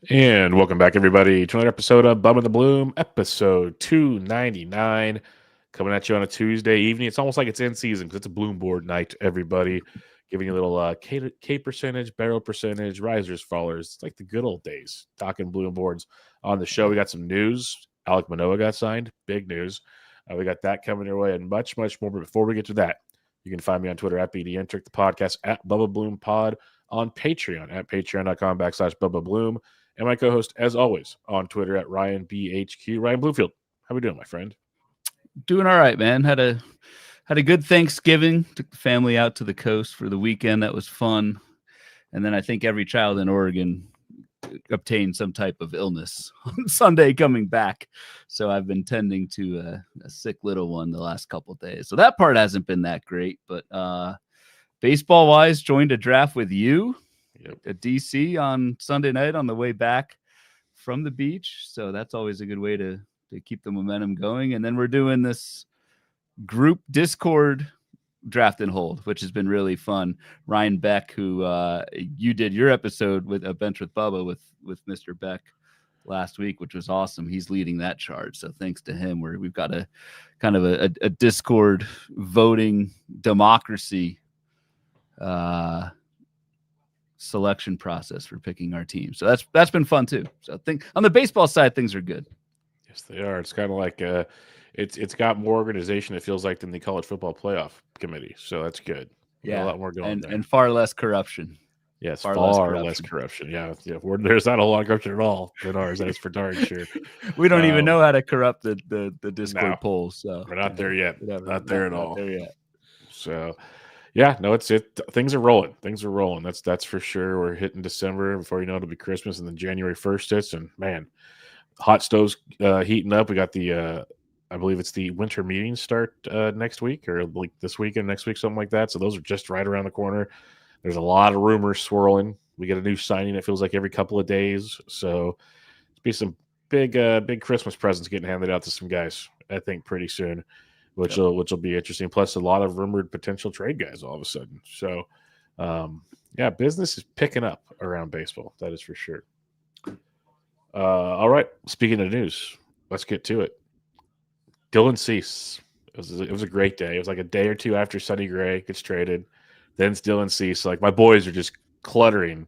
And welcome back, everybody, to another episode of Bubba the Bloom, episode 299. Coming at you on a Tuesday evening. It's almost like it's in season because it's a BloomBoard night, everybody. Giving you a little K percentage, barrel percentage, risers, fallers. It's like the good old days. Talking BloomBoards on the show. We got some news. Alec Manoa got signed. Big news. We got that coming your way and much, much more. But before we get to that, you can find me on Twitter at BDNtrick, the podcast at Bubba Bloom Pod, on Patreon at patreon.com/Bubba Bloom. And my co-host, as always, on Twitter at RyanBHQ. Ryan Bluefield, how we doing, my friend? Doing all right, man. Had a good Thanksgiving. Took the family out to the coast for the weekend. That was fun. And then I think every child in Oregon obtained some type of illness on Sunday coming back. So I've been tending to a sick little one the last couple of days. So that part hasn't been that great. But baseball-wise, joined a draft with you. At DC on Sunday night on the way back from the beach. So that's always a good way to keep the momentum going. And then we're doing this group Discord draft and hold, which has been really fun. Ryan Beck, who you did your episode with a bench with Bubba with Mr. Beck last week, which was awesome. He's leading that charge. So thanks to him, we've got a kind of a Discord voting democracy selection process for picking our team. So that's been fun too. So I think on the baseball side, things are good. Yes, they are. It's kind of like it's got more organization, it feels like, than the college football playoff committee. So that's good. Yeah, a lot more going there. And far less corruption. Yes, far less corruption. Yeah. There's not a lot of corruption at all in ours. That's for darn sure. We don't even know how to corrupt the Discord polls. So we're not there yet. Not there at all. There yet. So yeah, no, it's it. Things are rolling. That's for sure. We're hitting December. Before you know it, it'll be Christmas, and then January 1st hits, and man, hot stoves heating up. We got the I believe it's the winter meetings start next week, or like this weekend, next week, something like that. So those are just right around the corner. There's a lot of rumors swirling. We get a new signing, it feels like, every couple of days. So it's be some big Christmas presents getting handed out to some guys, I think, pretty soon. Which will be interesting. Plus, a lot of rumored potential trade guys all of a sudden. So, yeah, business is picking up around baseball. That is for sure. All right. Speaking of news, let's get to it. Dylan Cease. It was a great day. It was like a day or two after Sonny Gray gets traded. Then it's Dylan Cease. Like, my boys are just cluttering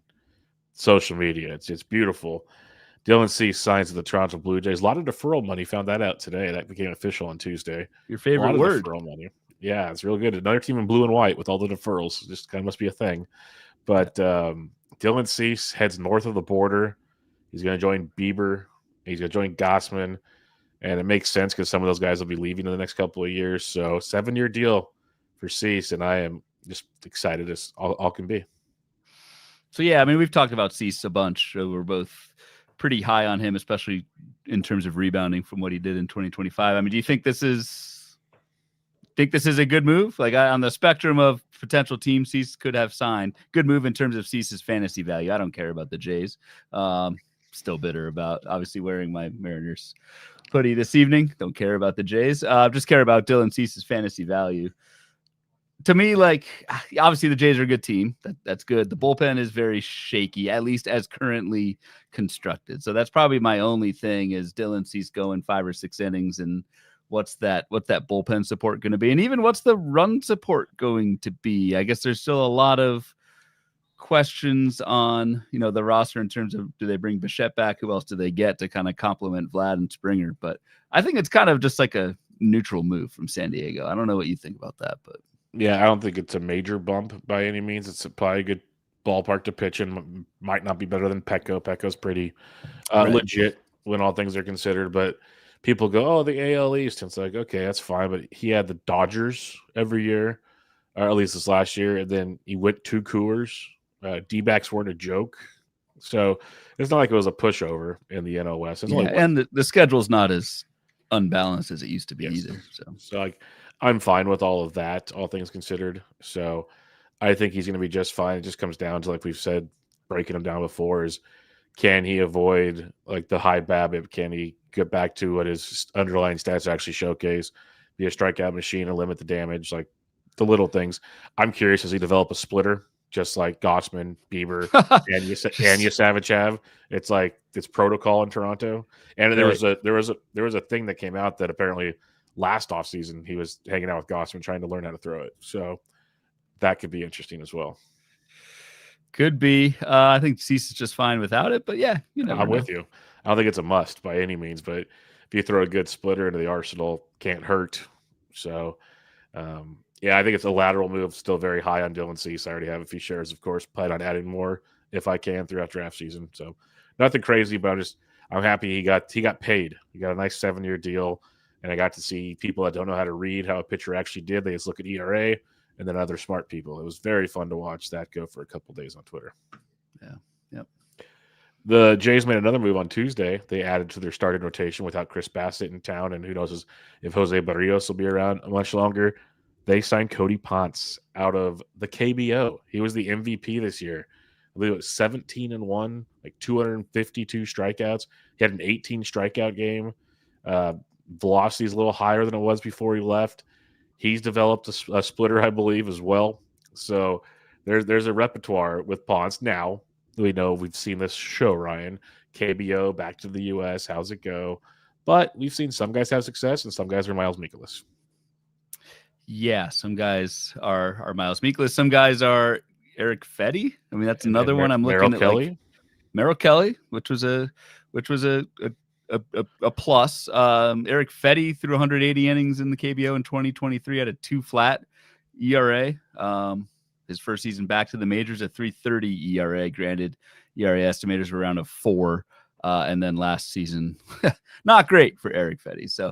social media. It's beautiful. Dylan Cease signs with the Toronto Blue Jays. A lot of deferral money. Found that out today. That became official on Tuesday. Your favorite word. Deferral money. Yeah, it's real good. Another team in blue and white with all the deferrals. Just kind of must be a thing. But Dylan Cease heads north of the border. He's going to join Bieber. He's going to join Gossman. And it makes sense because some of those guys will be leaving in the next couple of years. So 7-year deal for Cease, and I am just excited as all can be. So, yeah, I mean, we've talked about Cease a bunch. So we're both pretty high on him, especially in terms of rebounding from what he did in 2025. I mean, do you think this is a good move? Like, on the spectrum of potential teams Cease could have signed, good move in terms of Cease's fantasy value. I don't care about the Jays. Still bitter about obviously wearing my Mariners hoodie this evening. Don't care about the Jays. Just care about Dylan Cease's fantasy value. To me, like, obviously the Jays are a good team. That's good. The bullpen is very shaky, at least as currently constructed. So that's probably my only thing is Dylan Cease going 5 or 6 innings, and what's that bullpen support going to be? And even what's the run support going to be? I guess there's still a lot of questions on, the roster in terms of, do they bring Bichette back? Who else do they get to kind of complement Vlad and Springer? But I think it's kind of just like a neutral move from San Diego. I don't know what you think about that, but yeah, I don't think it's a major bump by any means. It's probably a good ballpark to pitch in. Might not be better than Petco. Petco's pretty legit when all things are considered. But people go, the AL East. And it's like, okay, that's fine. But he had the Dodgers every year, or at least this last year. And then he went 2 Coors. D-backs weren't a joke. So it's not like it was a pushover in the NL West. And the schedule's not as unbalanced as it used to be either. So like, I'm fine with all of that, all things considered. So I think he's going to be just fine. It just comes down to, like we've said, breaking him down before, is can he avoid like the high BABIP? Can he get back to what his underlying stats actually showcase? Be a strikeout machine and limit the damage, like the little things. I'm curious, does he develop a splitter just like Gossman, Bieber, and Yasavitchev. It's like it's protocol in Toronto. And there was a thing that came out that apparently last offseason he was hanging out with Gossman trying to learn how to throw it. So that could be interesting as well. Could be. I think Cease is just fine without it, but yeah, you never know. With you. I don't think it's a must by any means, but if you throw a good splitter into the arsenal, can't hurt. So, yeah, I think it's a lateral move. Still very high on Dylan Cease. I already have a few shares, of course. Plan on adding more if I can throughout draft season. So, nothing crazy, but I'm happy he got paid. He got a nice 7-year deal, and I got to see people that don't know how to read how a pitcher actually did. They just look at ERA, and then other smart people. It was very fun to watch that go for a couple days on Twitter. Yeah. Yep. The Jays made another move on Tuesday. They added to their starting rotation without Chris Bassett in town, and who knows if Jose Barrios will be around much longer. They signed Cody Ponce out of the KBO. He was the MVP this year. I believe it was 17-1, like 252 strikeouts. He had an 18 strikeout game. Velocity is a little higher than it was before he left. He's developed a splitter, I believe, as well. So there's a repertoire with Ponce. Now, we know we've seen this show, Ryan. KBO, back to the U.S., how's it go? But we've seen some guys have success, and some guys are Miles Mikolas. Yeah, some guys are Miles Mikolas. Some guys are Eric Fetty. I mean, that's another one I'm looking at. Kelly. Like Merrill Kelly, which was a plus. Eric Fetty threw 180 innings in the KBO in 2023, had a 2 flat ERA. His first season back to the majors, a 3.30 ERA. Granted, ERA estimators were around a 4. And then last season, not great for Eric Fetty. So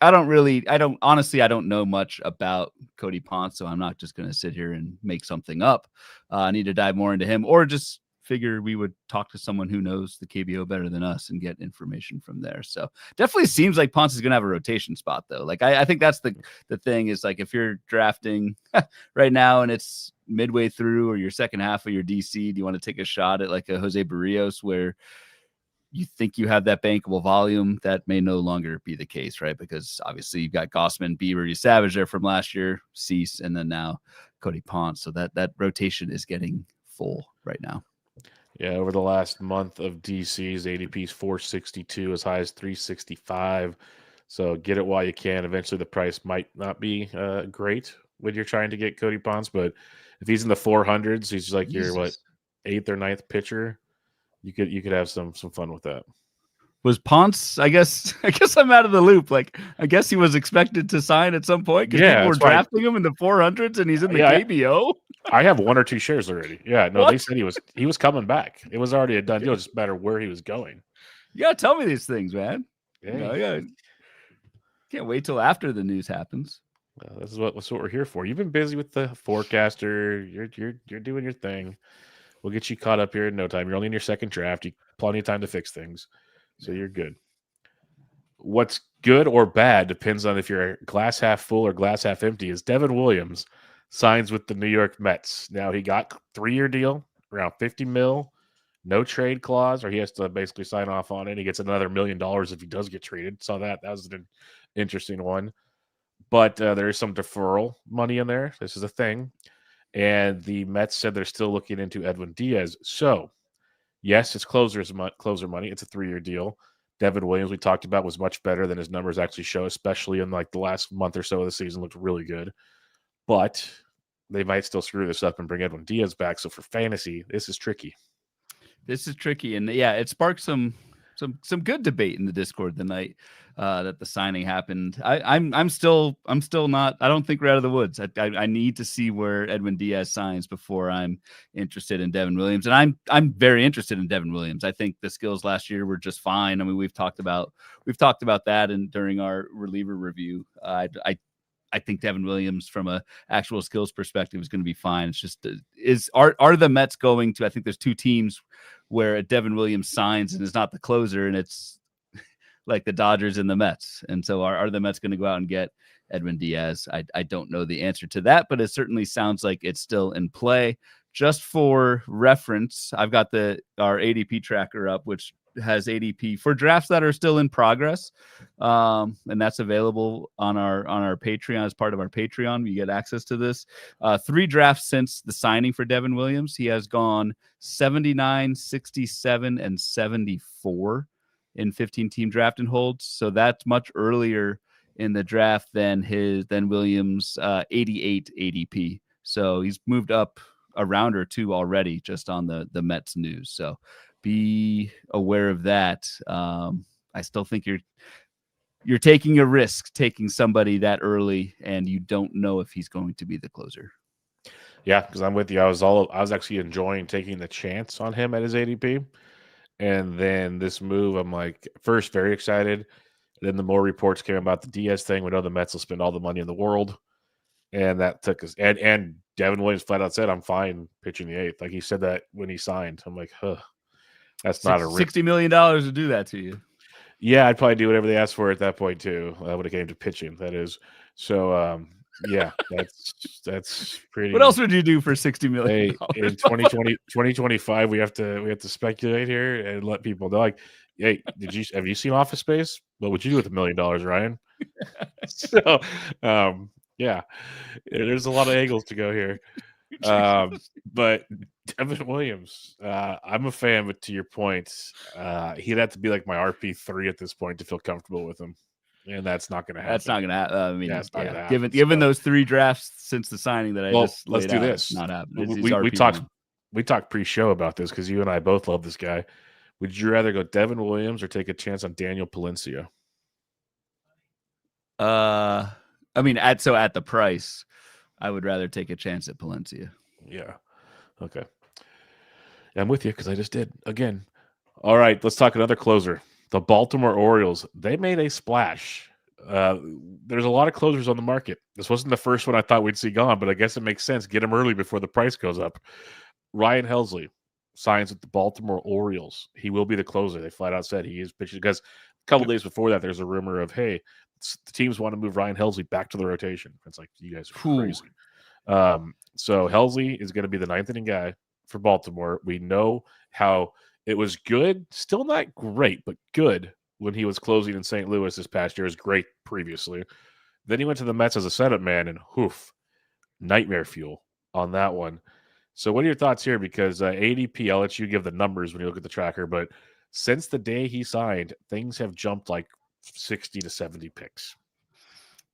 I don't know much about Cody Ponce, so I'm not just going to sit here and make something up. I need to dive more into him, or just figure we would talk to someone who knows the KBO better than us and get information from there. So definitely seems like Ponce is going to have a rotation spot, though. Like I think that's the thing is, like, if you're drafting right now and it's midway through or your second half of your DC, do you want to take a shot at like a Jose Barrios where you think you have that bankable volume? That may no longer be the case, right? Because obviously you've got Gossman, Bieber, Savage there from last year, Cease, and then now Cody Ponce. So that rotation is getting full right now. Yeah, over the last month of DC's ADP's 462, as high as 365. So get it while you can. Eventually the price might not be great when you're trying to get Cody Ponce, but if he's in the 400s, he's like your 8th or 9th pitcher. You could have some fun with that. Was Ponce? I guess I'm out of the loop. Like, I guess he was expected to sign at some point because people were drafting him in the 400s, and he's in the KBO. I have 1 or 2 shares already. Yeah, no, They said he was coming back. It was already a done deal. Just matter where he was going. You gotta tell me these things, man. Yeah, can't wait till after the news happens. That's what we're here for. You've been busy with the forecaster. You're doing your thing. We'll get you caught up here in no time. You're only in your second draft. You plenty of time to fix things. So you're good. What's good or bad depends on if you're glass half full or glass half empty. Is Devin Williams signs with the New York Mets. Now he got a 3-year deal, around $50 million, no trade clause, or he has to basically sign off on it. He gets another $1 million if he does get traded. So that was an interesting one. But there is some deferral money in there. This is a thing. And the Mets said they're still looking into Edwin Diaz. So, yes, it's closer money. It's a 3-year deal. Devin Williams, we talked about, was much better than his numbers actually show, especially in like the last month or so of the season. Looked really good. But they might still screw this up and bring Edwin Diaz back. So for fantasy, this is tricky. And yeah, it sparked some good debate in the Discord the night that the signing happened. I'm still not. I don't think we're out of the woods. I need to see where Edwin Diaz signs before I'm interested in Devin Williams, and I'm very interested in Devin Williams. I think the skills last year were just fine. I mean, we've talked about that, and during our reliever review, I think Devin Williams, from a actual skills perspective, is going to be fine. It's just are the Mets going to? I think there's 2 teams where Devin Williams signs and is not the closer, and it's like the Dodgers and the Mets. And so are the Mets going to go out and get Edwin Diaz? I don't know the answer to that, but it certainly sounds like it's still in play. Just for reference, I've got our ADP tracker up, which has ADP for drafts that are still in progress. And that's available on our Patreon as part of our Patreon. You get access to this. 3 drafts since the signing for Devin Williams. He has gone 79, 67, and 74 in 15-team draft and holds. So that's much earlier in the draft than Williams' 88 ADP. So he's moved up a round or 2 already just on the Mets news. So be aware of that. I still think you're taking a risk taking somebody that early, and you don't know if he's going to be the closer. Yeah, because I'm with you. I was actually enjoying taking the chance on him at his ADP. And then this move, I'm like, first very excited. Then the more reports came about the Diaz thing. We know the Mets will spend all the money in the world. And that took us. And Devin Williams flat out said, I'm fine pitching the 8th. Like he said that when he signed. I'm like, that's not $60 million to do that to you. Yeah, I'd probably do whatever they asked for at that point too. When it came to pitching, that is. So yeah, that's pretty. What else would you do for $60 million? Hey, in 2025, we have to speculate here and let people know. Like, hey, have you seen Office Space? What would you do with $1 million, Ryan? So, yeah, there's a lot of angles to go here. But Devin Williams, I'm a fan, but to your point, he'd have to be like my RP3 at this point to feel comfortable with him. And that's not going to happen. That's not going to happen. I mean, it's not gonna happen. Given those 3 drafts since the signing that I just let's do this. Not happening. We talked pre-show about this because you and I both love this guy. Would you rather go Devin Williams or take a chance on Daniel Palencia? I mean, at the price, I would rather take a chance at Palencia. Yeah. Okay. I'm with you because I just did again. All right, let's talk another closer. The Baltimore Orioles, they made a splash. There's a lot of closers on the market. This wasn't the first one I thought we'd see gone, but I guess it makes sense. Get him early before the price goes up. Ryan Helsley signs with the Baltimore Orioles. He will be the closer. They flat out said he is pitching because a couple days before that, there's a rumor of, hey, the teams want to move Ryan Helsley back to the rotation. It's like, you guys are crazy. So Helsley is going to be the 9th inning guy for Baltimore. We know how it was good, still not great, but good when he was closing in St. Louis this past year. It was great previously. Then he went to the Mets as a setup man, and nightmare fuel on that one. So what are your thoughts here? Because ADP, I'll let you give the numbers when you look at the tracker, but since the day he signed, things have jumped like 60 to 70 picks.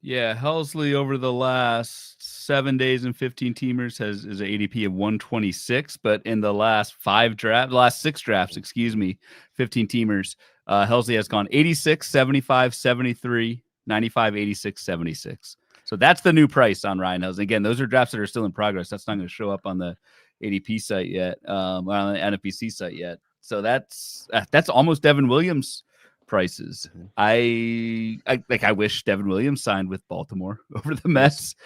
Yeah, Helsley over the last 7 days and 15 teamers is an ADP of 126, but in the last 6 drafts, 15 teamers, Helsley has gone 86, 75, 73, 95, 86, 76. So that's the new price on Ryan Helsley. Again, those are drafts that are still in progress. That's not going to show up on the ADP site yet, on the NFBC site yet. So that's almost Devin Williams prices. I wish Devin Williams signed with Baltimore over the Mets.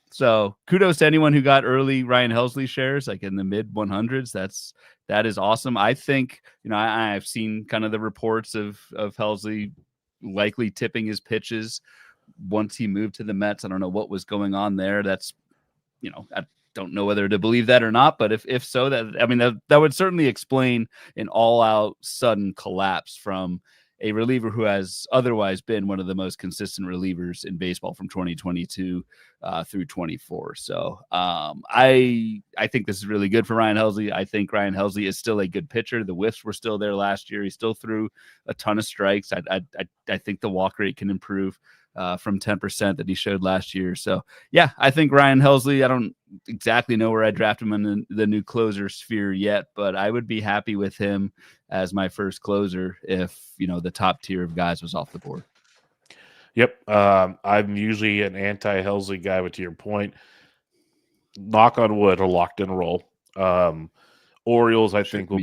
So kudos to anyone who got early Ryan Helsley shares, like in the mid 100s. That is awesome. I think, I've seen kind of the reports of Helsley likely tipping his pitches once he moved to the Mets. I don't know what was going on there. That's, I don't know whether to believe that or not, but if so, that would certainly explain an all-out sudden collapse from a reliever who has otherwise been one of the most consistent relievers in baseball from 2022 through 24. So I think this is really good for Ryan Helsley. I think Ryan Helsley is still a good pitcher. The whiffs were still there last year. He still threw a ton of strikes. I think the walk rate can improve from 10% that he showed last year. So yeah, I think Ryan Helsley, I don't exactly know where I draft him in the new closer sphere yet, but I would be happy with him as my first closer if, the top tier of guys was off the board. Yep. I'm usually an anti-Helsley guy, but to your point, knock on wood, are locked in roll. Orioles, I think they'll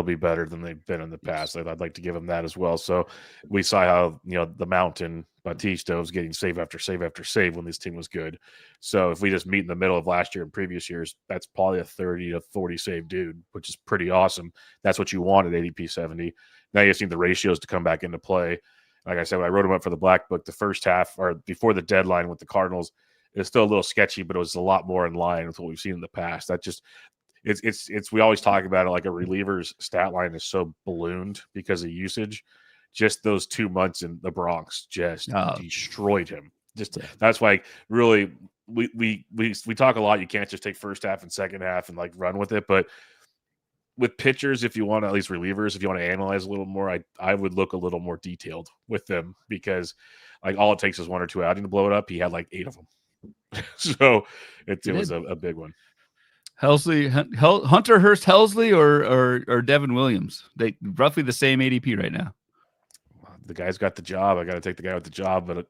be better than they've been in the past. I'd like to give them that as well. So we saw how, the Mountain Batista was getting save after save after save when this team was good. So if we just meet in the middle of last year and previous years, that's probably a 30 to 40 save dude, which is pretty awesome. That's what you want at ADP 70. Now you just need the ratios to come back into play. Like I said, when I wrote him up for the Black Book, the first half or before the deadline with the Cardinals, it's still a little sketchy, but it was a lot more in line with what we've seen in the past. it's we always talk about it like a reliever's stat line is so ballooned because of usage. Just those 2 months in the Bronx just destroyed him. That's why really we talk a lot. You can't just take first half and second half and like run with it, but with pitchers, if you want to, at least relievers, if you want to analyze a little more, I would look a little more detailed with them, because like all it takes is 1 or 2 outings to blow it up. He had like 8 of them. So it was a big one. Helsley, Hunter Hurst Helsley or Devin Williams. They roughly the same ADP right now. The guy's got the job. I got to take the guy with the job, but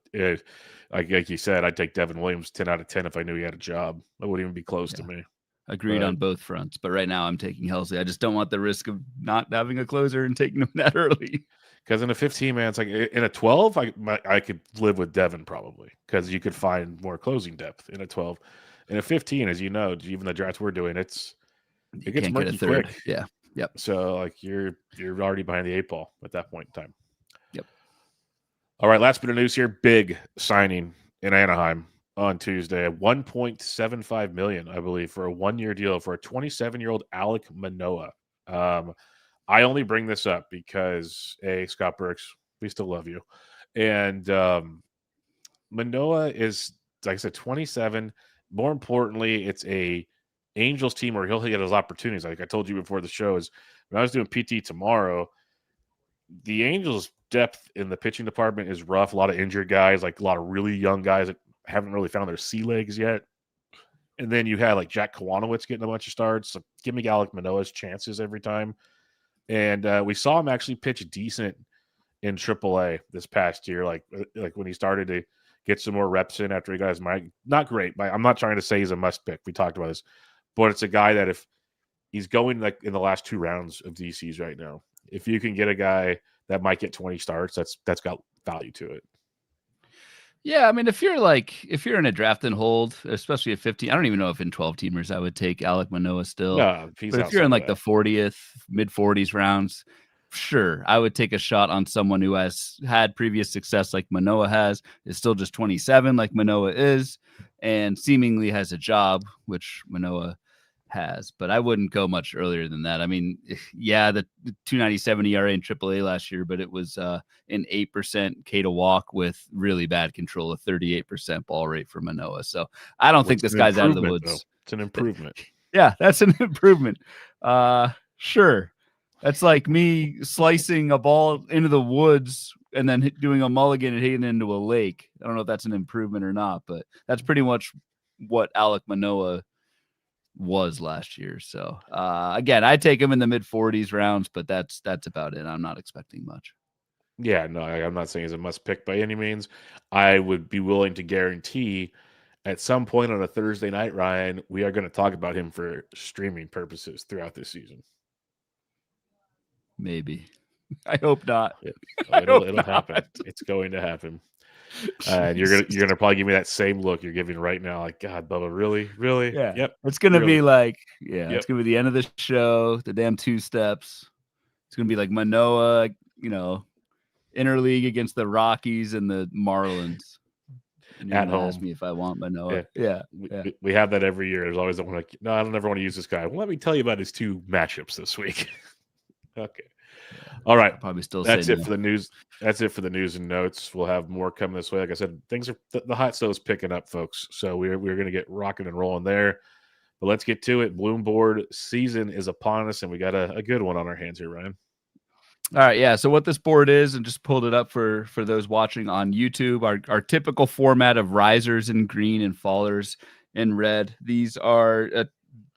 like you said, I'd take Devin Williams 10 out of 10 if I knew he had a job. That wouldn't even be close to me. Agreed on both fronts, but right now I'm taking Helsley. I just don't want the risk of not having a closer and taking him that early. Because in a 15, man, it's like in a 12, I could live with Devin probably, because you could find more closing depth in a 12. In a 15, as you know, even the drafts we're doing, it gets murky quick. Yeah. Yep. So like you're already behind the 8 ball at that point in time. Yep. All right, last bit of news here. Big signing in Anaheim on Tuesday, $1.75 million, I believe, for a 1-year deal for a 27-year-old Alek Manoah. I only bring this up because Scott Burks, we still love you, and Manoah is, like I said, 27. More importantly, it's a Angels team where he'll get his opportunities. Like I told you before the show, is when I was doing PT tomorrow, the Angels' depth in the pitching department is rough. A lot of injured guys, like a lot of really young guys that haven't really found their sea legs yet. And then you had like Jack Kwanowitz getting a bunch of starts. So give me Alek Manoah's chances every time. And we saw him actually pitch decent in AAA this past year, like when he started to get some more reps in after he got his mic. Not great. I'm not trying to say he's a must pick. We talked about this. But it's a guy that if he's going like in the last 2 rounds of DCs right now, if you can get a guy that might get 20 starts, that's got value to it. Yeah, I mean, if you're in a draft and hold, especially at 15, I don't even know if in 12 teamers I would take Alek Manoah still. No, but if you're in like the 40th, mid 40s rounds, sure, I would take a shot on someone who has had previous success like Manoah has, is still just 27 like Manoah is, and seemingly has a job, which Manoah has. But I wouldn't go much earlier than that. I mean, yeah, the 2.97 ERA in AAA last year, but it was an 8% K to walk with really bad control, a 38% ball rate for Manoah. So I don't think this guy's out of the woods. Though. It's an improvement. Yeah, that's an improvement. Sure. That's like me slicing a ball into the woods and then doing a mulligan and hitting it into a lake. I don't know if that's an improvement or not, but that's pretty much what Alek Manoah was last year. So again, I take him in the mid 40s rounds, but that's about it. I'm not expecting much. Yeah, no, I'm not saying he's a must pick by any means. I would be willing to guarantee at some point on a Thursday night, Ryan, we are going to talk about him for streaming purposes throughout this season. Maybe. I hope not. It'll happen. It's going to happen. And you're gonna probably give me that same look you're giving right now. Like, God, Bubba, really? Yeah. Yep. It's gonna be like, it's gonna be the end of the show. The damn 2 steps. It's gonna be like Manoah, interleague against the Rockies and the Marlins. And at home. Ask me if I want Manoah. Yeah. We have that every year. There's always the one like, no, I don't ever want to use this guy. Well, let me tell you about his 2 matchups this week. Okay. All right. Probably still. That's it for the news. That's it for the news and notes. We'll have more coming this way. Like I said, things are the hot stove is picking up, folks. So we're going to get rocking and rolling there. But let's get to it. BloomBoard season is upon us, and we got a good one on our hands here, Ryan. All right, yeah. So what this board is, and just pulled it up for those watching on YouTube, our typical format of risers in green and fallers in red. These are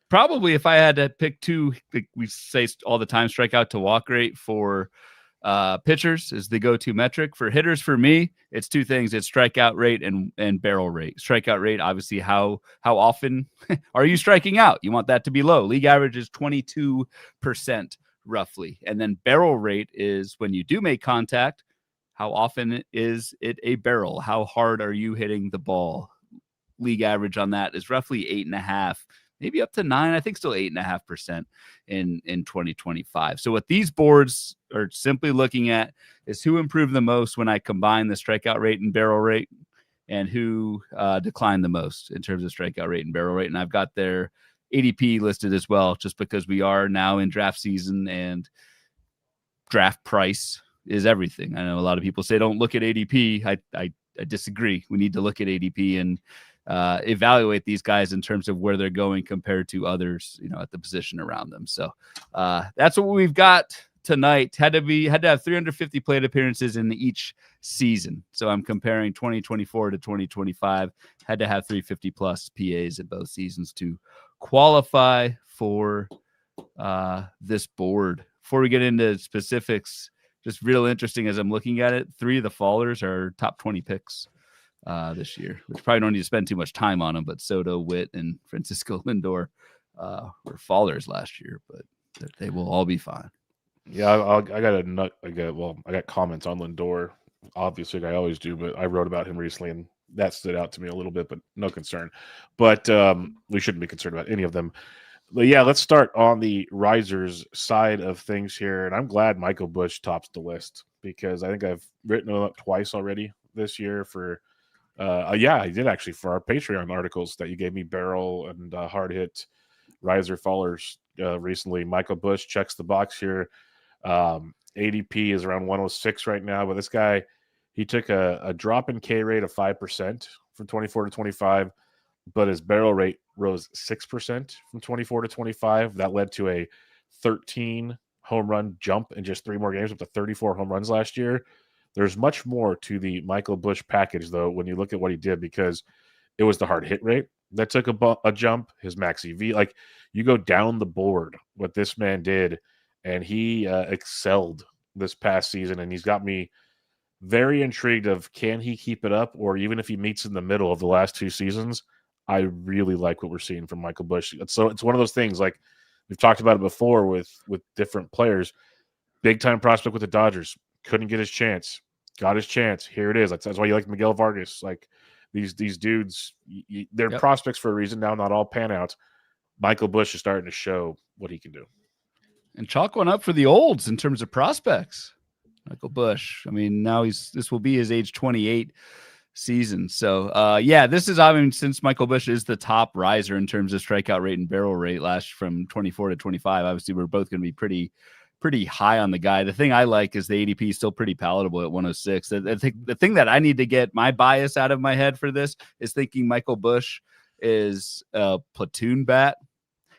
probably, if I had to pick 2, we say all the time, strikeout to walk rate for pitchers is the go-to metric. For hitters, for me, it's 2 things. It's strikeout rate and barrel rate. Strikeout rate, obviously, how often are you striking out? You want that to be low. League average is 22% roughly. And then barrel rate is when you do make contact, how often is it a barrel? How hard are you hitting the ball? League average on that is roughly 8.5%. Maybe up to 9, I think still 8.5% in 2025. So what these boards are simply looking at is who improved the most when I combine the strikeout rate and barrel rate, and who declined the most in terms of strikeout rate and barrel rate. And I've got their ADP listed as well, just because we are now in draft season and draft price is everything. I know a lot of people say don't look at ADP. I disagree. We need to look at ADP and evaluate these guys in terms of where they're going compared to others, at the position around them. So that's what we've got tonight. Had to have 350 plate appearances in each season. So I'm comparing 2024 to 2025. Had to have 350 plus PAs at both seasons to qualify for this board. Before we get into specifics, just real interesting as I'm looking at it, 3 of the fallers are top 20 picks this year, which probably don't need to spend too much time on them, but Soto, Witt, and Francisco Lindor were fallers last year, but they will all be fine. Yeah, I got comments on Lindor, obviously, like I always do, but I wrote about him recently, and that stood out to me a little bit, but no concern. But we shouldn't be concerned about any of them. But yeah, let's start on the risers side of things here, and I'm glad Michael Busch tops the list because I think I've written him up twice already this year for. I did actually for our Patreon articles that you gave me, barrel and hard hit riser fallers recently. Michael Busch checks the box here. ADP is around 106 right now, but this guy, he took a drop in K rate of 5% from 24 to 25, but his barrel rate rose 6% from 24 to 25. That led to a 13 home run jump in just 3 more games, up to 34 home runs last year. There's much more to the Michael Busch package, though, when you look at what he did, because it was the hard hit rate that took a jump, his max EV. Like, you go down the board, what this man did, and he excelled this past season, and he's got me very intrigued of can he keep it up, or even if he meets in the middle of the last 2 seasons. I really like what we're seeing from Michael Busch. So it's one of those things, like we've talked about it before with different players. Big time prospect with the Dodgers, couldn't get his chance, got his chance. Here it is. That's why you like Miguel Vargas. Like these dudes, they're prospects for a reason. Now not all pan out. Michael Busch is starting to show what he can do. And chalk one up for the olds in terms of prospects. Michael Busch. I mean, now this will be his age 28 season. So this is, since Michael Busch is the top riser in terms of strikeout rate and barrel rate last from 24 to 25, obviously we're both going to be pretty high on the guy. The thing I like is the ADP is still pretty palatable at 106. I think the thing that I need to get my bias out of my head for this is thinking Michael Busch is a platoon bat.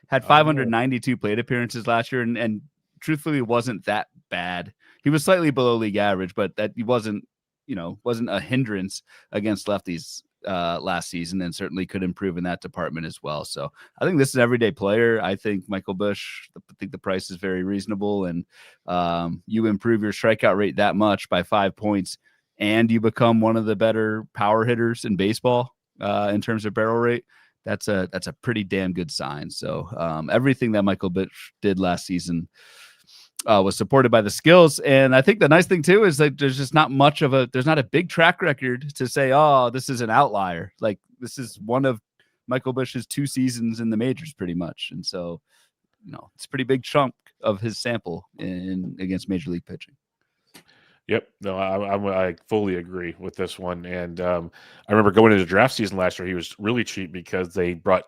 Had 592 plate appearances last year, and truthfully wasn't that bad. He was slightly below league average, but that he wasn't a hindrance against lefties last season, and certainly could improve in that department as well. So I think this is an everyday player. I think Michael Busch, I think the price is very reasonable, and you improve your strikeout rate that much by 5 points, and you become one of the better power hitters in baseball in terms of barrel rate. That's a pretty damn good sign. So everything that Michael Busch did last season was supported by the skills. And I think the nice thing too is that there's just not there's not a big track record to say, oh, this is an outlier. Like this is one of Michael Busch's 2 seasons in the majors pretty much. And so, it's a pretty big chunk of his sample against major league pitching. Yep. No, I fully agree with this one. And I remember going into draft season last year, he was really cheap because they brought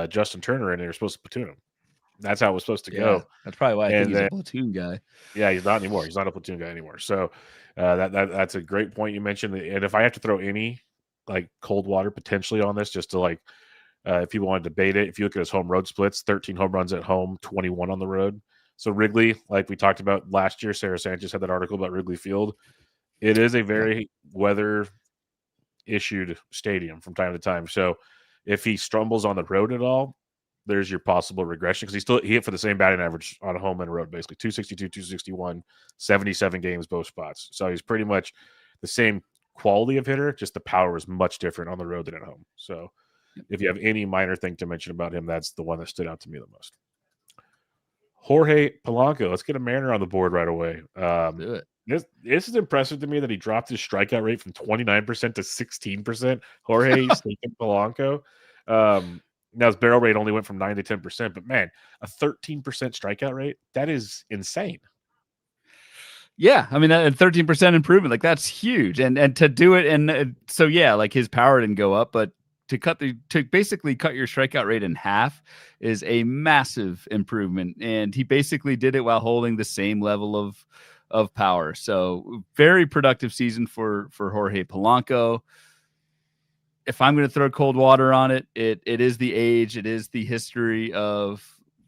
Justin Turner in and they were supposed to platoon him. That's how it was supposed to go. That's probably why I think he's a platoon guy. Yeah, he's not anymore. He's not a platoon guy anymore. So that's a great point you mentioned. And if I have to throw any like cold water potentially on this, just to like if people want to debate it, if you look at his home road splits, 13 home runs at home, 21 on the road. So Wrigley, like we talked about last year, Sarah Sanchez had that article about Wrigley Field. It is a very weather-issued stadium from time to time. So if he stumbles on the road at all, there's your possible regression because he hit for the same batting average on a home and a road, basically 262, 261, 77 games, both spots. So he's pretty much the same quality of hitter, just the power is much different on the road than at home. So if you have any minor thing to mention about him, that's the one that stood out to me the most. Jorge Polanco, let's get a Mariner on the board right away. Do it. This is impressive to me that he dropped his strikeout rate from 29% to 16%. Jorge Polanco. Now his barrel rate only went from 9 to 10%, but man, a 13% strikeout rate, that is insane. Yeah, I mean, a 13% improvement, like that's huge. And to do it, and so yeah, like his power didn't go up, but to basically cut your strikeout rate in half is a massive improvement. And he basically did it while holding the same level of power. So very productive season for Jorge Polanco. If I'm going to throw cold water on it, it is the age, it is the history of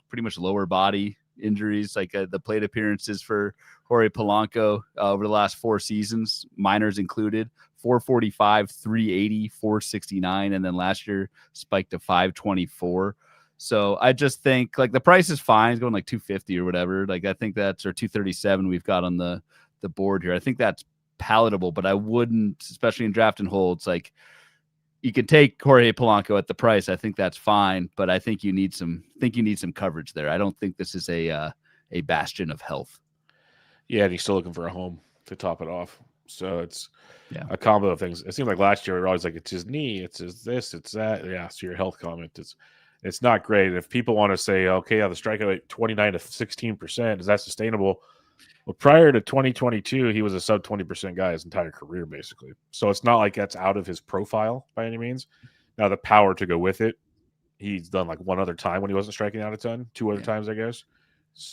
pretty much lower body injuries, like the plate appearances for Jorge Polanco over the last 4 seasons, minors included. 445, 380, 469, and then last year spiked to 524. So I just think like the price is fine. It's going like 250 or whatever. Like I think that's, or 237 we've got on the board here. I think that's palatable, but I wouldn't, especially in draft and holds, like you could take Jorge Polanco at the price. I think that's fine, but I think you need some coverage there. I don't think this is a bastion of health. Yeah, and he's still looking for a home to top it off. So it's a combo of things. It seemed like last year we were always like, it's his knee, it's his this, it's that. Yeah, so your health comment, it's not great. If people want to say, okay, the strikeout rate 29 to 16%, is that sustainable? Well, prior to 2022, he was a sub 20% guy his entire career, basically. So it's not like that's out of his profile by any means. Now, the power to go with it, he's done like one other time when he wasn't striking out a ton, 2 other times, I guess.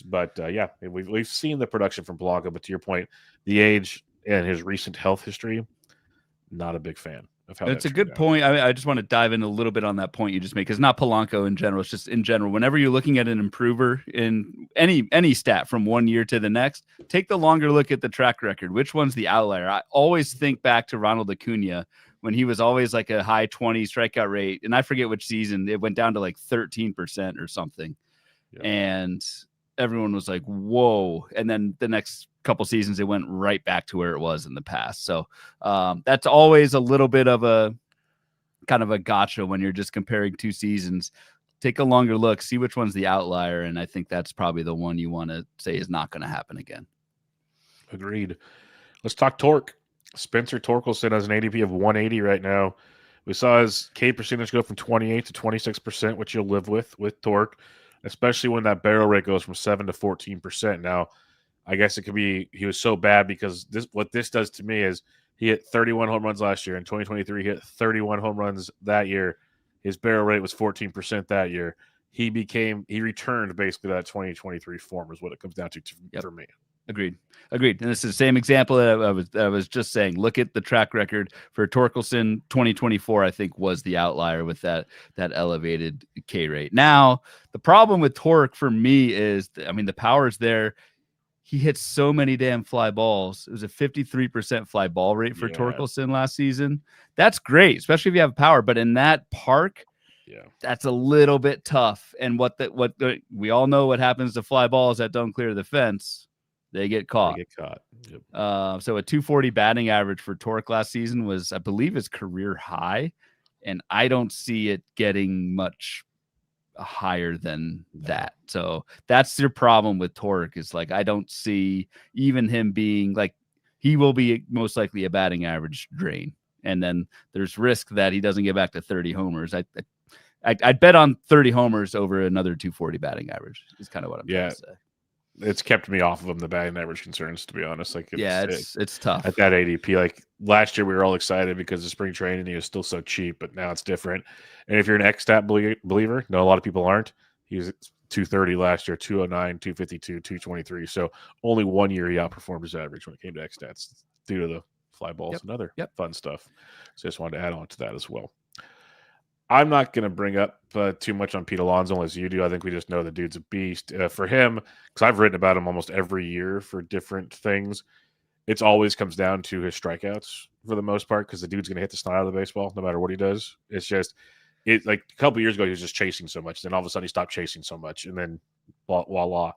But we've seen the production from Polanco. But to your point, the age and his recent health history, not a big fan of how it's a good point. I just want to dive in a little bit on that point you just made, because not Polanco in general, it's just in general. Whenever you're looking at an improver in any stat from one year to the next, take the longer look at the track record. Which one's the outlier? I always think back to Ronald Acuna when he was always like a high 20 strikeout rate, and I forget which season it went down to like 13% or something, and everyone was like, whoa. And then the next couple seasons, it went right back to where it was in the past. So that's always a little bit of a kind of a gotcha when you're just comparing 2 seasons. Take a longer look, see which one's the outlier. And I think that's probably the one you want to say is not going to happen again. Agreed. Let's talk torque. Spencer Torkelson has an ADP of 180 right now. We saw his K percentage go from 28 to 26%, which you'll live with torque, especially when that barrel rate goes from 7 to 14%. Now, I guess it could be he was so bad because what this does to me is he hit 31 home runs last year. In 2023, he hit 31 home runs that year. His barrel rate was 14% that year. He returned basically that 2023 form is what it comes down to for me. Agreed. And this is the same example that I was just saying. Look at the track record for Torkelson. 2024, I think, was the outlier with that elevated K rate. Now, the problem with torque for me is, the power's there. He hits so many damn fly balls. It was a 53% fly ball rate for Torkelson last season. That's great, especially if you have power. But in that park, that's a little bit tough. And we all know what happens to fly balls that don't clear the fence. They get caught. Yep. So a 240 batting average for Torque last season was, I believe, his career high. And I don't see it getting much higher than that. So that's your problem with Torque, is like, I don't see even him being like, he will be most likely a batting average drain. And then there's risk that he doesn't get back to 30 homers. I'd bet on 30 homers over another 240 batting average is kind of what I'm trying to say. It's kept me off of him, the batting average concerns, to be honest. Like, it's tough at that ADP. Like last year, we were all excited because of spring training. He was still so cheap, but now it's different. And if you're an X-Stat believer, no, a lot of people aren't. He was 230 last year, 209, 252, 223. So only 1 year he outperformed his average when it came to X-Stats due to the fly balls and other fun stuff. So I just wanted to add on to that as well. I'm not going to bring up too much on Pete Alonso as you do. I think we just know the dude's a beast. For him, because I've written about him almost every year for different things, it always comes down to his strikeouts for the most part, because the dude's going to hit the snot out of the baseball no matter what he does. It's just, like a couple years ago, he was just chasing so much. Then all of a sudden he stopped chasing so much, and then voila.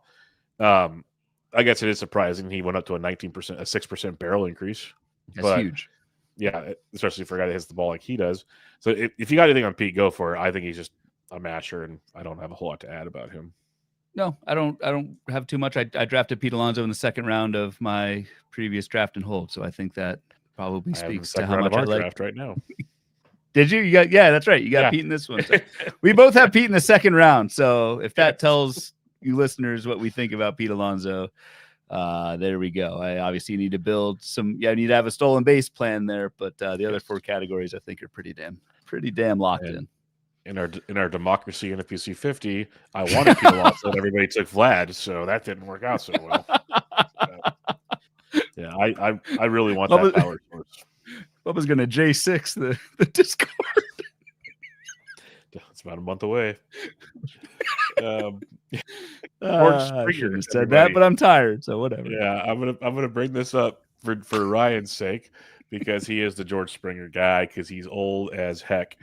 I guess it is surprising he went up to a 6% barrel increase. That's huge. Yeah, especially for a guy that hits the ball like he does. So if you got anything on Pete, go for it. I think he's just a masher, and I don't have a whole lot to add about him. No, I don't have too much. I drafted Pete Alonso in the second round of my previous draft and hold, so I think that probably speaks to how much I like draft right now. Did you? That's right. You got Pete in this one. So we both have Pete in the second round. So if that tells you listeners what we think about Pete Alonso, there we go. I obviously need to build some. I need to have a stolen base plan there, but the other 4 categories I think are pretty damn pretty damn locked And in. in our democracy NFPC 50, I wanted Peter Lawson, and everybody took Vlad, so that didn't work out so well. Yeah, I really want that power source. Bubba's gonna J6 the Discord. It's about a month away. I shouldn't have said that, but I'm tired, so whatever. Yeah, I'm gonna bring this up for Ryan's sake because he is the George Springer guy because he's old as heck.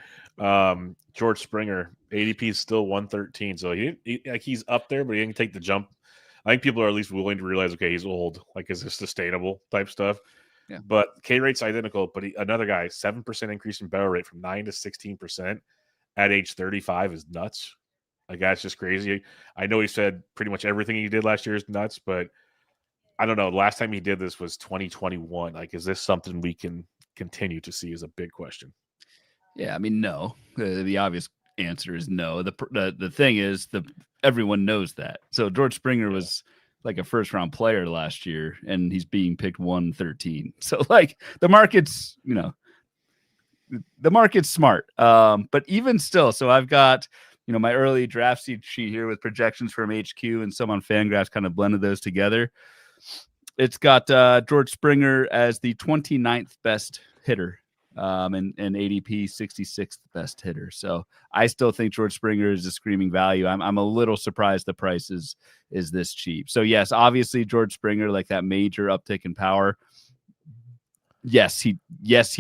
George Springer ADP is still 113, so he's up there, but he didn't take the jump. I think people are at least willing to realize, okay, he's old. Like, is this sustainable type stuff? Yeah. But K rate's identical, but another guy, 7% increase in barrel rate from 9 to 16% at age 35 is nuts. Like, that's just crazy. I know he said pretty much everything he did last year is nuts, but I don't know. Last time he did this was 2021. Like, is this something we can continue to see is a big question. Yeah, I mean, no. The obvious answer is no. The thing is, everyone knows that. So George Springer was like a first round player last year, and he's being picked 113. So like the market's, the market's smart. But even still, so I've got, my early draft sheet here with projections from HQ and some on Fangraphs, kind of blended those together. It's got George Springer as the 29th best hitter, and ADP 66th best hitter. So I still think George Springer is a screaming value. I'm a little surprised the price is this cheap. So yes, obviously George Springer, like that major uptick in power. Yes, he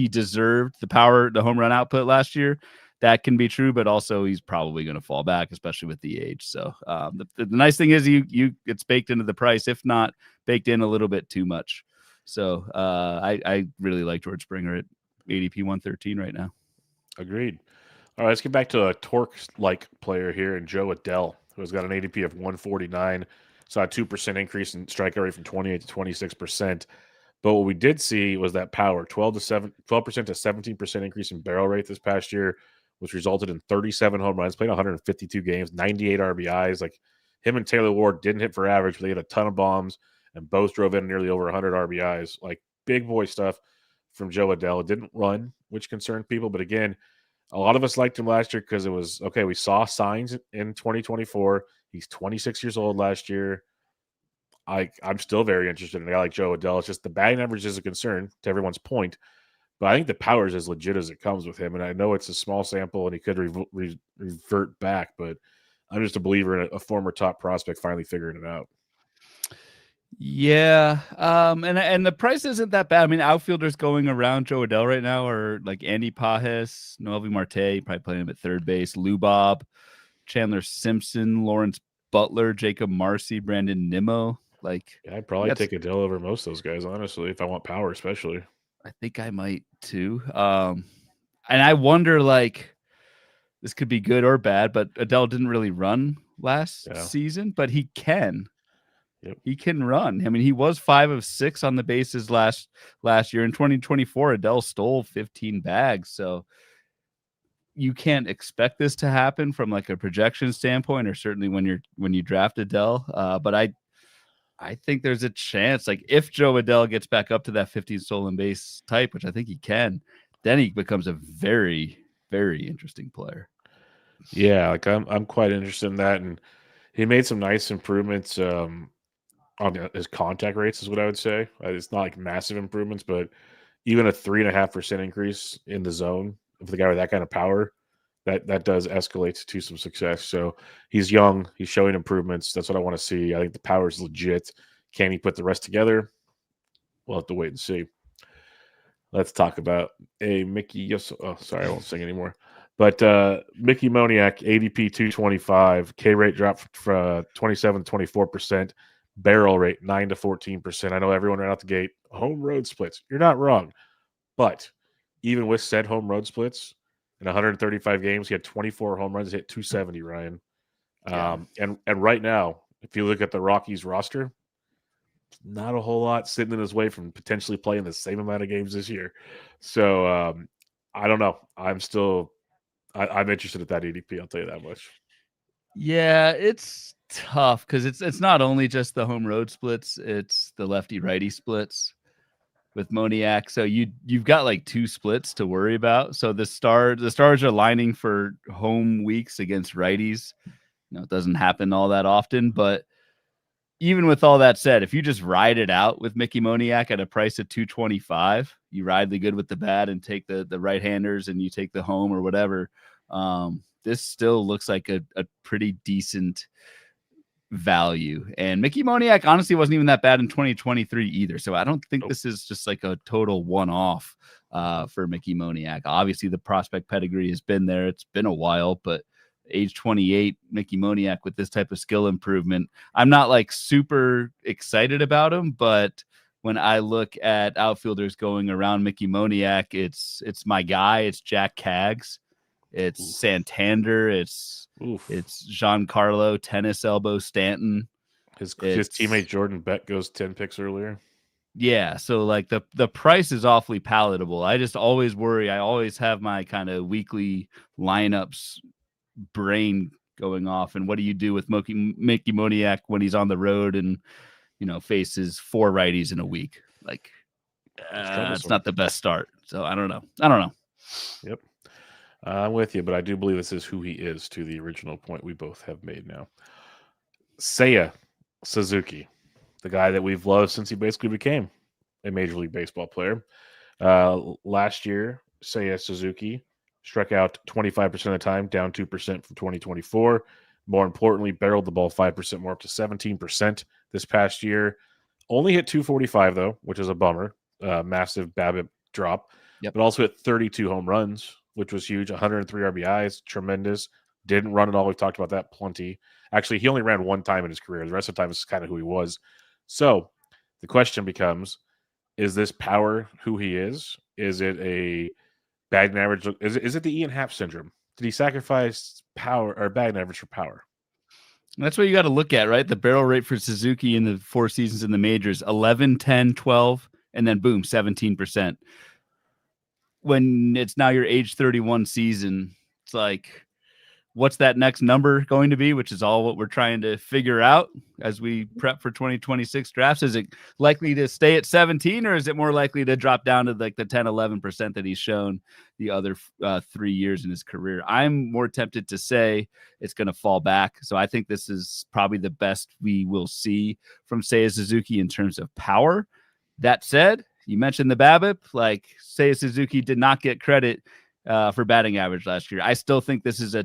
deserved the home run output last year. That can be true, but also he's probably going to fall back, especially with the age. So the nice thing is it's baked into the price, if not baked in a little bit too much. So I really like George Springer at ADP 113 right now. Agreed. All right, let's get back to a torque-like player here in Joe Adell, who has got an ADP of 149. Saw a 2% increase in strikeout rate from 28 to 26%. But what we did see was that power, 12% to 17% increase in barrel rate this past year, which resulted in 37 home runs, played 152 games, 98 RBIs. Like, him and Taylor Ward didn't hit for average, but they had a ton of bombs, and both drove in nearly over 100 RBIs. Like, big boy stuff from Joe Adell. It didn't run, which concerned people. But again, a lot of us liked him last year because it was, okay, we saw signs in 2024. He's 26 years old last year. I'm still very interested in a guy like Joe Adell. It's just the batting average is a concern, to everyone's point. But I think the power is as legit as it comes with him. And I know it's a small sample and he could revert back, but I'm just a believer in a former top prospect finally figuring it out. Yeah. And the price isn't that bad. I mean, outfielders going around Joe Adell right now are like Andy Pajes, Noelvi Marte, probably playing him at third base, Lou Bob, Chandler Simpson, Lawrence Butler, Jacob Marcy, Brandon Nimmo. Like, yeah, I'd probably take Adell over most of those guys, honestly, if I want power, especially. I think I might too. And I wonder, like, this could be good or bad, but Adell didn't really run last season, but he can. Yep. He can run. I mean, he was 5 of 6 on the bases last year. In 2024, Adell stole 15 bags. So you can't expect this to happen from like a projection standpoint, or certainly when you draft Adell. But I think there's a chance, like if Joe Adell gets back up to that 15 stolen base type, which I think he can, then he becomes a very, very interesting player. Yeah, like I'm quite interested in that, and he made some nice improvements on his contact rates, is what I would say. It's not like massive improvements, but even a 3.5% increase in the zone for the guy with that kind of power, that does escalate to some success. So he's young, he's showing improvements. That's what I want to see. I think the power is legit. Can he put the rest together? We'll have to wait and see. Let's talk about a Mickey. Oh, sorry, I won't sing anymore. But Mickey Moniak, ADP 225, K rate dropped from 27 to 24%, barrel rate 9 to 14%. I know everyone ran out the gate. Home road splits. You're not wrong. But even with said home road splits, in 135 games, he had 24 home runs, hit 270, Ryan. And right now, if you look at the Rockies roster, not a whole lot sitting in his way from potentially playing the same amount of games this year. So I don't know. I'm interested at that ADP. I'll tell you that much. Yeah, it's tough because it's not only just the home road splits; it's the lefty righty splits. with Moniak. So you've got like two splits to worry about. So the Stars are lining for home weeks against righties. It doesn't happen all that often, but even with all that said, if you just ride it out with Mickey Moniak at a price of 225, you ride the good with the bad and take the right-handers and you take the home or whatever. This still looks like a pretty decent value. And Mickey Moniak honestly wasn't even that bad in 2023 either. So I don't think this is just like a total one-off for Mickey Moniak. Obviously, the prospect pedigree has been there. It's been a while, but age 28, Mickey Moniak with this type of skill improvement, I'm not like super excited about him, but when I look at outfielders going around Mickey Moniak, it's my guy. It's Jack Kaggs. It's Santander. It's Giancarlo Tennis Elbow Stanton. His teammate Jordan Beck goes 10 picks earlier. Yeah, so like the price is awfully palatable. I just always worry. I always have my kind of weekly lineups brain going off. And what do you do with Mickey Moniak when he's on the road and faces 4 righties in a week? Like, it's not the best start. So I don't know. Yep. I'm with you, but I do believe this is who he is, to the original point we both have made now. Seiya Suzuki, the guy that we've loved since he basically became a Major League Baseball player. Last year, Seiya Suzuki struck out 25% of the time, down 2% from 2024. More importantly, barreled the ball 5% more, up to 17% this past year. Only hit 245, though, which is a bummer. Massive BABIP drop. But also hit 32 home runs, which was huge. 103 RBIs, tremendous. Didn't run at all. We've talked about that plenty. Actually, he only ran one time in his career. The rest of the time is kind of who he was. So the question becomes, is this power who he is? Is it a batting average? Is it the Ian Happ syndrome? Did he sacrifice power or batting average for power? That's what you got to look at, right? The barrel rate for Suzuki in the 4 seasons in the majors, 11, 10, 12, and then boom, 17%. When it's now your age 31 season, it's like, what's that next number going to be, which is all what we're trying to figure out as we prep for 2026 drafts. Is it likely to stay at 17, or is it more likely to drop down to like the 10, 11% that he's shown the other 3 years in his career? I'm more tempted to say it's going to fall back. So I think this is probably the best we will see from Seiya Suzuki in terms of power. That said, you mentioned the BABIP. Like, Seiya Suzuki did not get credit for batting average last year. I still think this is a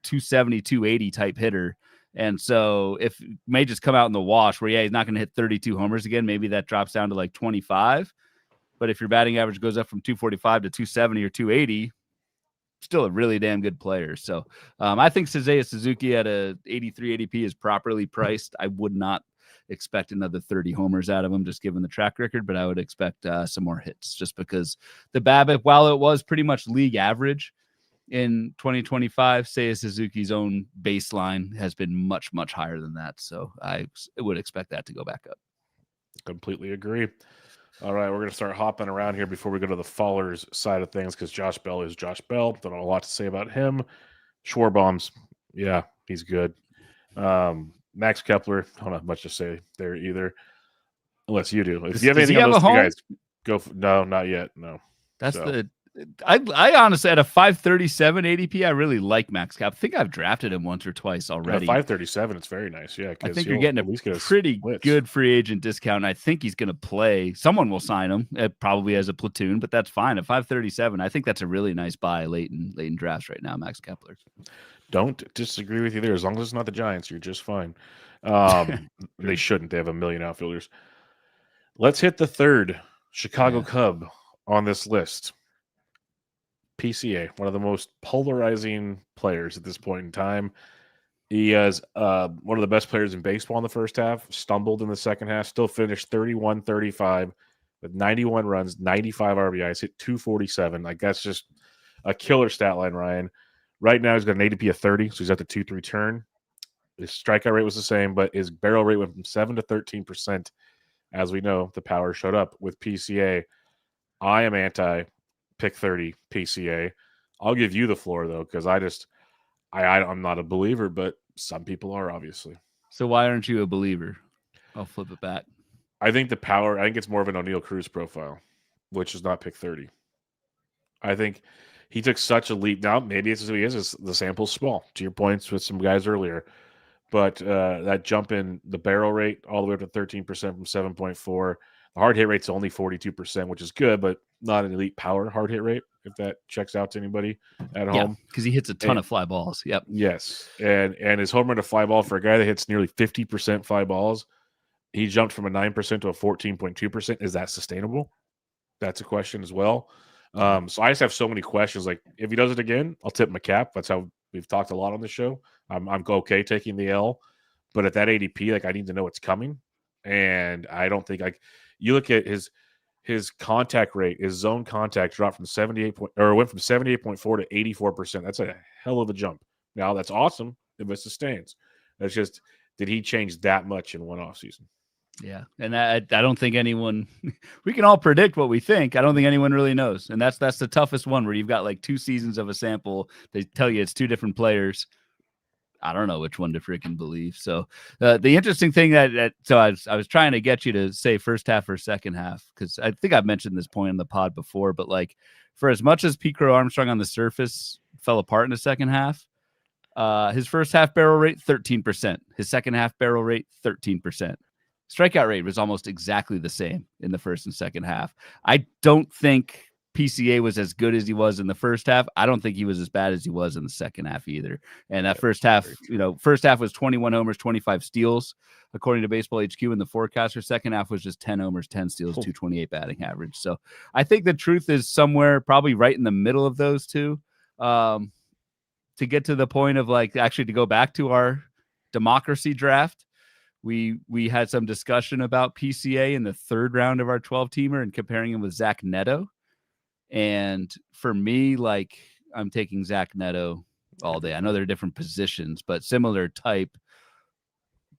270, 280 type hitter. And so if it may just come out in the wash where, he's not going to hit 32 homers again. Maybe that drops down to like 25. But if your batting average goes up from 245 to 270 or 280, still a really damn good player. So I think Seiya Suzuki at a 83 ADP is properly priced. I would not expect another 30 homers out of him, just given the track record, but I would expect some more hits just because the BABIP, while it was pretty much league average in 2025, Seiya Suzuki's own baseline has been much, much higher than that. So I would expect that to go back up. Completely agree. All right, we're going to start hopping around here before we go to the fallers side of things because Josh Bell is Josh Bell. Don't have a lot to say about him. Schwarbaum's, yeah, he's good. Max Kepler, don't have much to say there either, unless you do. If you have anything on those two guys, go. No, not yet. No. That's I honestly, at a 537 ADP, I really like Max Cap. I think I've drafted him once or twice already. 537, it's very nice. Yeah, I think you're getting a pretty good free agent discount. And I think he's going to play. Someone will sign him, probably as a platoon, but that's fine. At 537, I think that's a really nice buy late in drafts right now, Max Kepler. Don't disagree with you there. As long as it's not the Giants, you're just fine. They shouldn't. They have a million outfielders. Let's hit the third Chicago Cub on this list. PCA, one of the most polarizing players at this point in time. He is one of the best players in baseball in the first half, stumbled in the second half, still finished 31-35 with 91 runs, 95 RBIs, hit 247. Like, that's just a killer stat line, Ryan. Right now, he's got an ADP of 30, so he's at the 2-3 turn. His strikeout rate was the same, but his barrel rate went from 7 to 13%. As we know, the power showed up with PCA. I am anti-pick 30 PCA. I'll give you the floor, though, because I'm not a believer, but some people are, obviously. So why aren't you a believer? I'll flip it back. I think the power. I think it's more of an O'Neal Cruz profile, which is not pick 30. I think he took such a leap. Now maybe it's who he is. The sample's small. To your points with some guys earlier, but that jump in the barrel rate all the way up to 13% from 7.4. The hard hit rate's only 42%, which is good, but not an elite power hard hit rate. If that checks out to anybody at home, because he hits a ton of fly balls. Yep. Yes, and his home run to fly ball for a guy that hits nearly 50% fly balls, he jumped from a 9% to a 14.2%. Is that sustainable? That's a question as well. So I just have so many questions. Like, if he does it again, I'll tip my cap. That's how we've talked a lot on the show. I'm okay taking the L, but at that ADP, like, I need to know what's coming. And I don't think, like, you look at his contact rate, his zone contact dropped from 78.4 to 84%. That's a hell of a jump. Now that's awesome if it sustains. That's just, did he change that much in one offseason? Yeah. And I don't think anyone, we can all predict what we think. I don't think anyone really knows. And that's the toughest one, where you've got like 2 seasons of a sample. They tell you it's 2 different players. I don't know which one to freaking believe. So the interesting thing so I was trying to get you to say first half or second half, because I think I've mentioned this point in the pod before, but like, for as much as Pete Crow Armstrong on the surface fell apart in the second half, his first half barrel rate, 13%. His second half barrel rate, 13%. Strikeout rate was almost exactly the same in the first and second half. I don't think PCA was as good as he was in the first half. I don't think he was as bad as he was in the second half either. And that first half was 21 homers, 25 steals, according to Baseball HQ and the forecaster. Second half was just 10 homers, 10 steals, 228 batting average. So I think the truth is somewhere probably right in the middle of those two. To get to the point of, like, actually to go back to our democracy draft, we had some discussion about PCA in the 3rd round of our 12-teamer and comparing him with Zach Neto. And for me, like, I'm taking Zach Neto all day. I know they're different positions, but similar type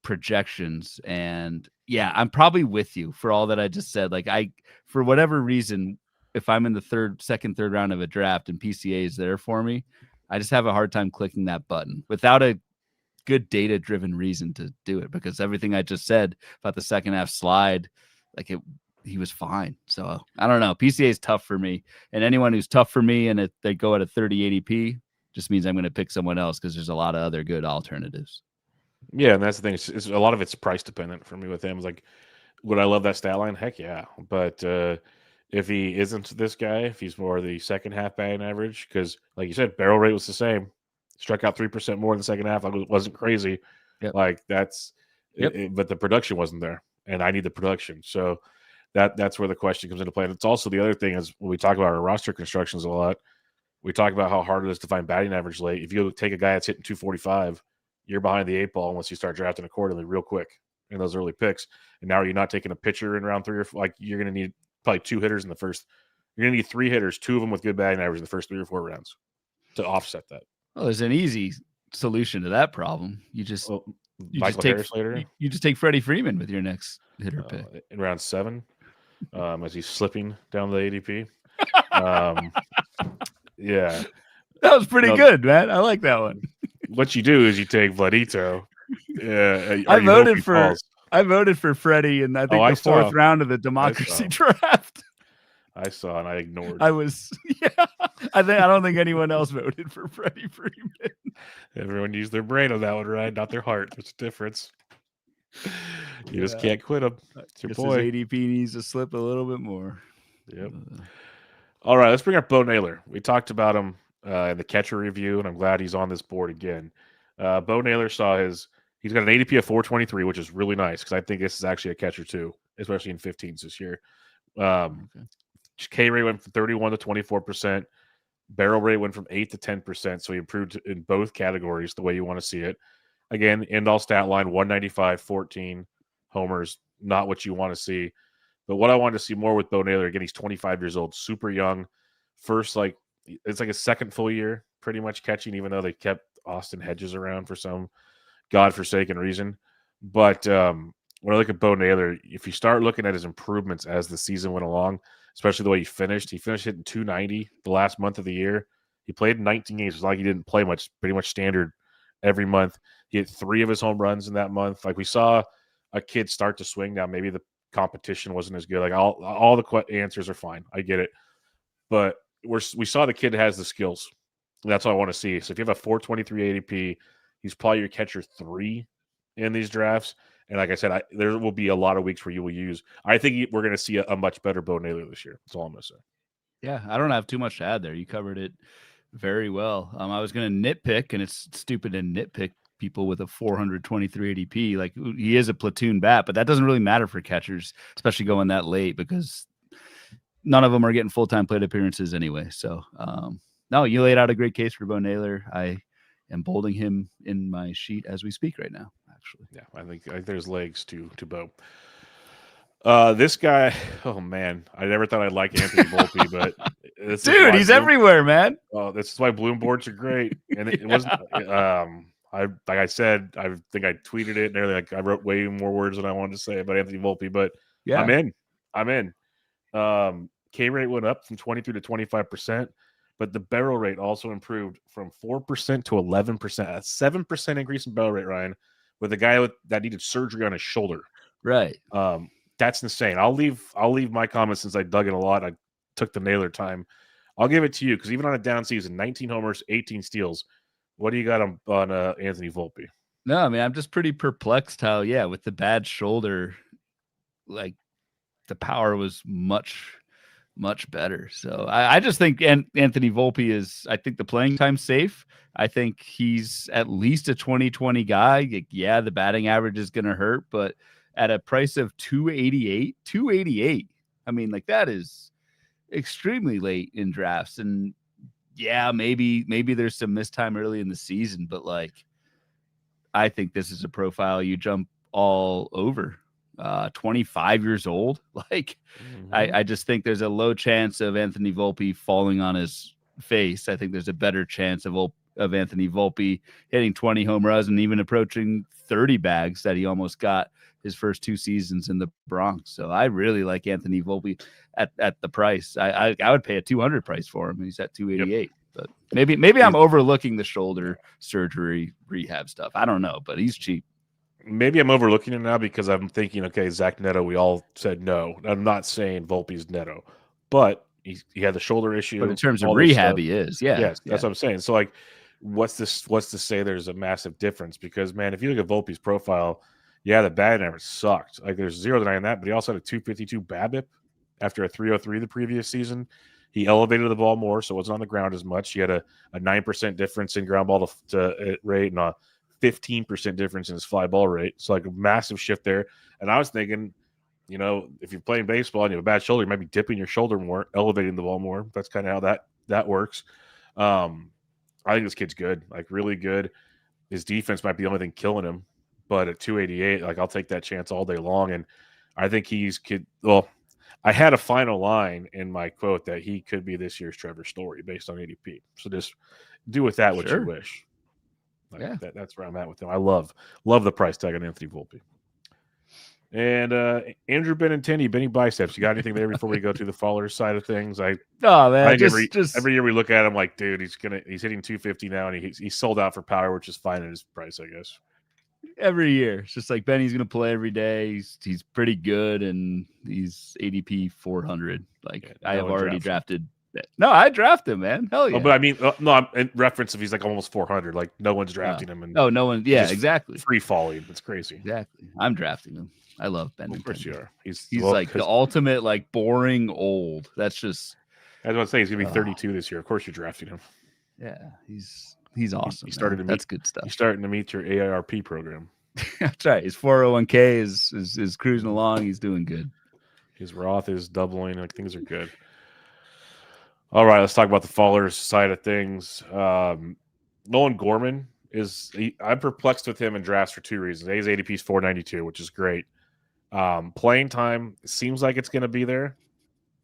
projections. And yeah, I'm probably with you for all that I just said. Like, for whatever reason, if I'm in the second, third round of a draft and PCA is there for me, I just have a hard time clicking that button without a good data-driven reason to do it, because everything I just said about the second half slide, like, he was fine. So I don't know. PCA is tough for me, and anyone who's tough for me and they go at a 30 ADP just means I'm going to pick someone else, because there's a lot of other good alternatives. Yeah, and that's the thing. It's a lot of it's price dependent for me with him. It's like, would I love that stat line? Heck yeah. But if he isn't this guy, if he's more the second half batting average, because like you said, barrel rate was the same, struck out 3% more in the second half. Like, it wasn't crazy. Yep. Like, that's but the production wasn't there, and I need the production. So that's where the question comes into play. And it's also the other thing is, when we talk about our roster constructions a lot, we talk about how hard it is to find batting average late. If you take a guy that's hitting 245, you're behind the 8 ball unless you start drafting accordingly real quick in those early picks. And now you're not taking a pitcher in round 3 or 4. Like, you're going to need probably 2 hitters in the first. You're going to need 3 hitters, 2 of them with good batting average in the first 3 or 4 rounds to offset that. Well, there's an easy solution to that problem. You just take Freddie Freeman with your next hitter pick in round 7, as he's slipping down the ADP. Yeah, that was pretty good, man. I like that one. What you do is you take Vladito. Yeah, I voted for Freddie in, I think, the 4th round of the democracy draft. I saw and I ignored. I don't think anyone else voted for Freddie Freeman. Everyone used their brain on that one, right? Not their heart. There's a difference. You just can't quit him. It's your boy. His ADP needs to slip a little bit more. Yep. All right, let's bring up Bo Naylor. We talked about him in the catcher review, and I'm glad he's on this board again. Bo Naylor he's got an ADP of 423, which is really nice, because I think this is actually a catcher too, especially in 15s this year. K rate went from 31 to 24%. Barrel rate went from 8 to 10%. So he improved in both categories the way you want to see it. Again, end all stat line 195, 14 homers, not what you want to see. But what I wanted to see more with Bo Naylor, again, he's 25 years old, super young. First, it's like a second full year, pretty much catching, even though they kept Austin Hedges around for some godforsaken reason. But when I look at Bo Naylor, if you start looking at his improvements as the season went along, especially the way he finished hitting 290 the last month of the year. He played 19 games. It's like he didn't play much, pretty much standard every month. He hit 3 of his home runs in that month. Like, we saw a kid start to swing. Now, maybe the competition wasn't as good. Like all the answers are fine. I get it, but we saw the kid has the skills. That's what I want to see. So if you have a 423 ADP, he's probably your catcher 3 in these drafts. And like I said, there will be a lot of weeks where you will use. I think we're going to see a much better Bo Naylor this year. That's all I'm going to say. Yeah, I don't have too much to add there. You covered it very well. I was going to nitpick, and it's stupid to nitpick people with a 423 ADP. Like, he is a platoon bat, but that doesn't really matter for catchers, especially going that late, because none of them are getting full-time plate appearances anyway. So, no, you laid out a great case for Bo Naylor. I am bolding him in my sheet as we speak right now, actually. Yeah, I think there's legs to Bo. This guy, oh man, I never thought I'd like Anthony Volpe, but dude, he's everywhere, man. Oh, this is why BloomBoards are great. And it wasn't. Like I said, I think I tweeted it, and like I wrote way more words than I wanted to say about Anthony Volpe, but yeah, I'm in. K rate went up from 23 to 25%, but the barrel rate also improved from 4% to 11%. A 7% increase in barrel rate, Ryan, with a guy that needed surgery on his shoulder. Right. That's insane. I'll leave my comments since I dug in a lot. I took the Naylor time. I'll give it to you because even on a down season, 19 homers, 18 steals. What do you got on Anthony Volpe? No, I mean, I'm just pretty perplexed how, with the bad shoulder, like the power was much, much better. So I just think Anthony Volpe is, I think the playing time's safe. I think he's at least a 2020 guy. The batting average is going to hurt, but at a price of 288, I mean, like, that is extremely late in drafts. And maybe there's some missed time early in the season, but like, I think this is a profile you jump all over. 25 years old. Like, I just think there's a low chance of Anthony Volpe falling on his face. I think there's a better chance of Anthony Volpe hitting 20 home runs and even approaching 30 bags that he almost got his first 2 seasons in the Bronx. So I really like Anthony Volpe at the price. I would pay a 200 price for him. He's at 288. Yep. But maybe I'm overlooking the shoulder surgery rehab stuff. I don't know, but he's cheap. Maybe I'm overlooking it now because I'm thinking, okay, Zach Neto, we all said no. I'm not saying Volpe's Neto, but he had the shoulder issue. But in terms of rehab, he is. Yes, that's what I'm saying. So, like, what's to say there's a massive difference? Because, man, if you look at Volpe's profile, the batting average sucked. Like, there's 0 to 9 in that, but he also had a 252 BABIP after a 303 the previous season. He elevated the ball more, so it wasn't on the ground as much. He had a 9% difference in ground ball to rate and a 15% difference in his fly ball rate. So, like, a massive shift there. And I was thinking, if you're playing baseball and you have a bad shoulder, you might be dipping your shoulder more, elevating the ball more. That's kind of how that works. I think this kid's good, like, really good. His defense might be the only thing killing him, but at 288, like, I'll take that chance all day long. And I think I had a final line in my quote that he could be this year's Trevor Story based on ADP. So just do with that what you wish. Like, that's where I'm at with him. I love the price tag on Anthony Volpe. And Andrew Benintendi, Benny Biceps. You got anything there before we go to the Fowler side of things? Every year we look at him like, dude, he's hitting 250 now, and he's sold out for power, which is fine at his price, I guess. Every year, it's just like Benny's going to play every day. He's pretty good, and he's ADP 400. Like, I have already drafted. No, I drafted him, man. Hell yeah. Oh, but I mean, no, I'm in reference if he's like almost 400. Like, no one's drafting him. And no one. Yeah, exactly. Free falling. It's crazy. Exactly. I'm drafting him. I love Ben. Of course you are. He's like the ultimate, like, boring old. That's just. I was going to say he's going to be 32 this year. Of course you're drafting him. Yeah, he's awesome. That's good stuff. He's starting to meet your AARP program. That's right. His 401k is cruising along. He's doing good. His Roth is doubling. Like, things are good. All right, let's talk about the Fowler side of things. Nolan Gorman I'm perplexed with him in drafts for 2 reasons. His ADP is 492, which is great. Playing time seems like it's going to be there.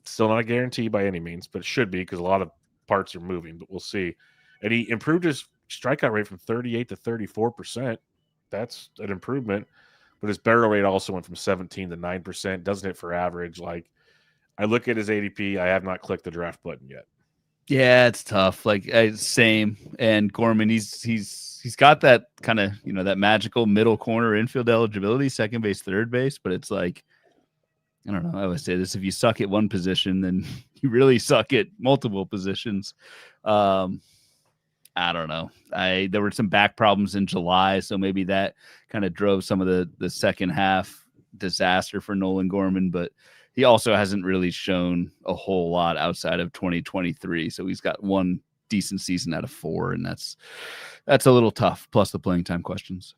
Still not a guarantee by any means, but it should be because a lot of parts are moving, but we'll see. And he improved his strikeout rate from 38 to 34%. That's an improvement. But his barrel rate also went from 17 to 9%. Doesn't hit for average. Like, I look at his ADP. I have not clicked the draft button yet. Yeah, it's tough. Like, same. And Gorman, he's got that kind of, that magical middle corner infield eligibility, second base, third base. But it's like, I don't know. I always say this: if you suck at one position, then you really suck at multiple positions. I don't know. There were some back problems in July, so maybe that kind of drove some of the second half disaster for Nolan Gorman, but he also hasn't really shown a whole lot outside of 2023. So he's got one decent season out of 4, and that's a little tough, plus the playing time questions.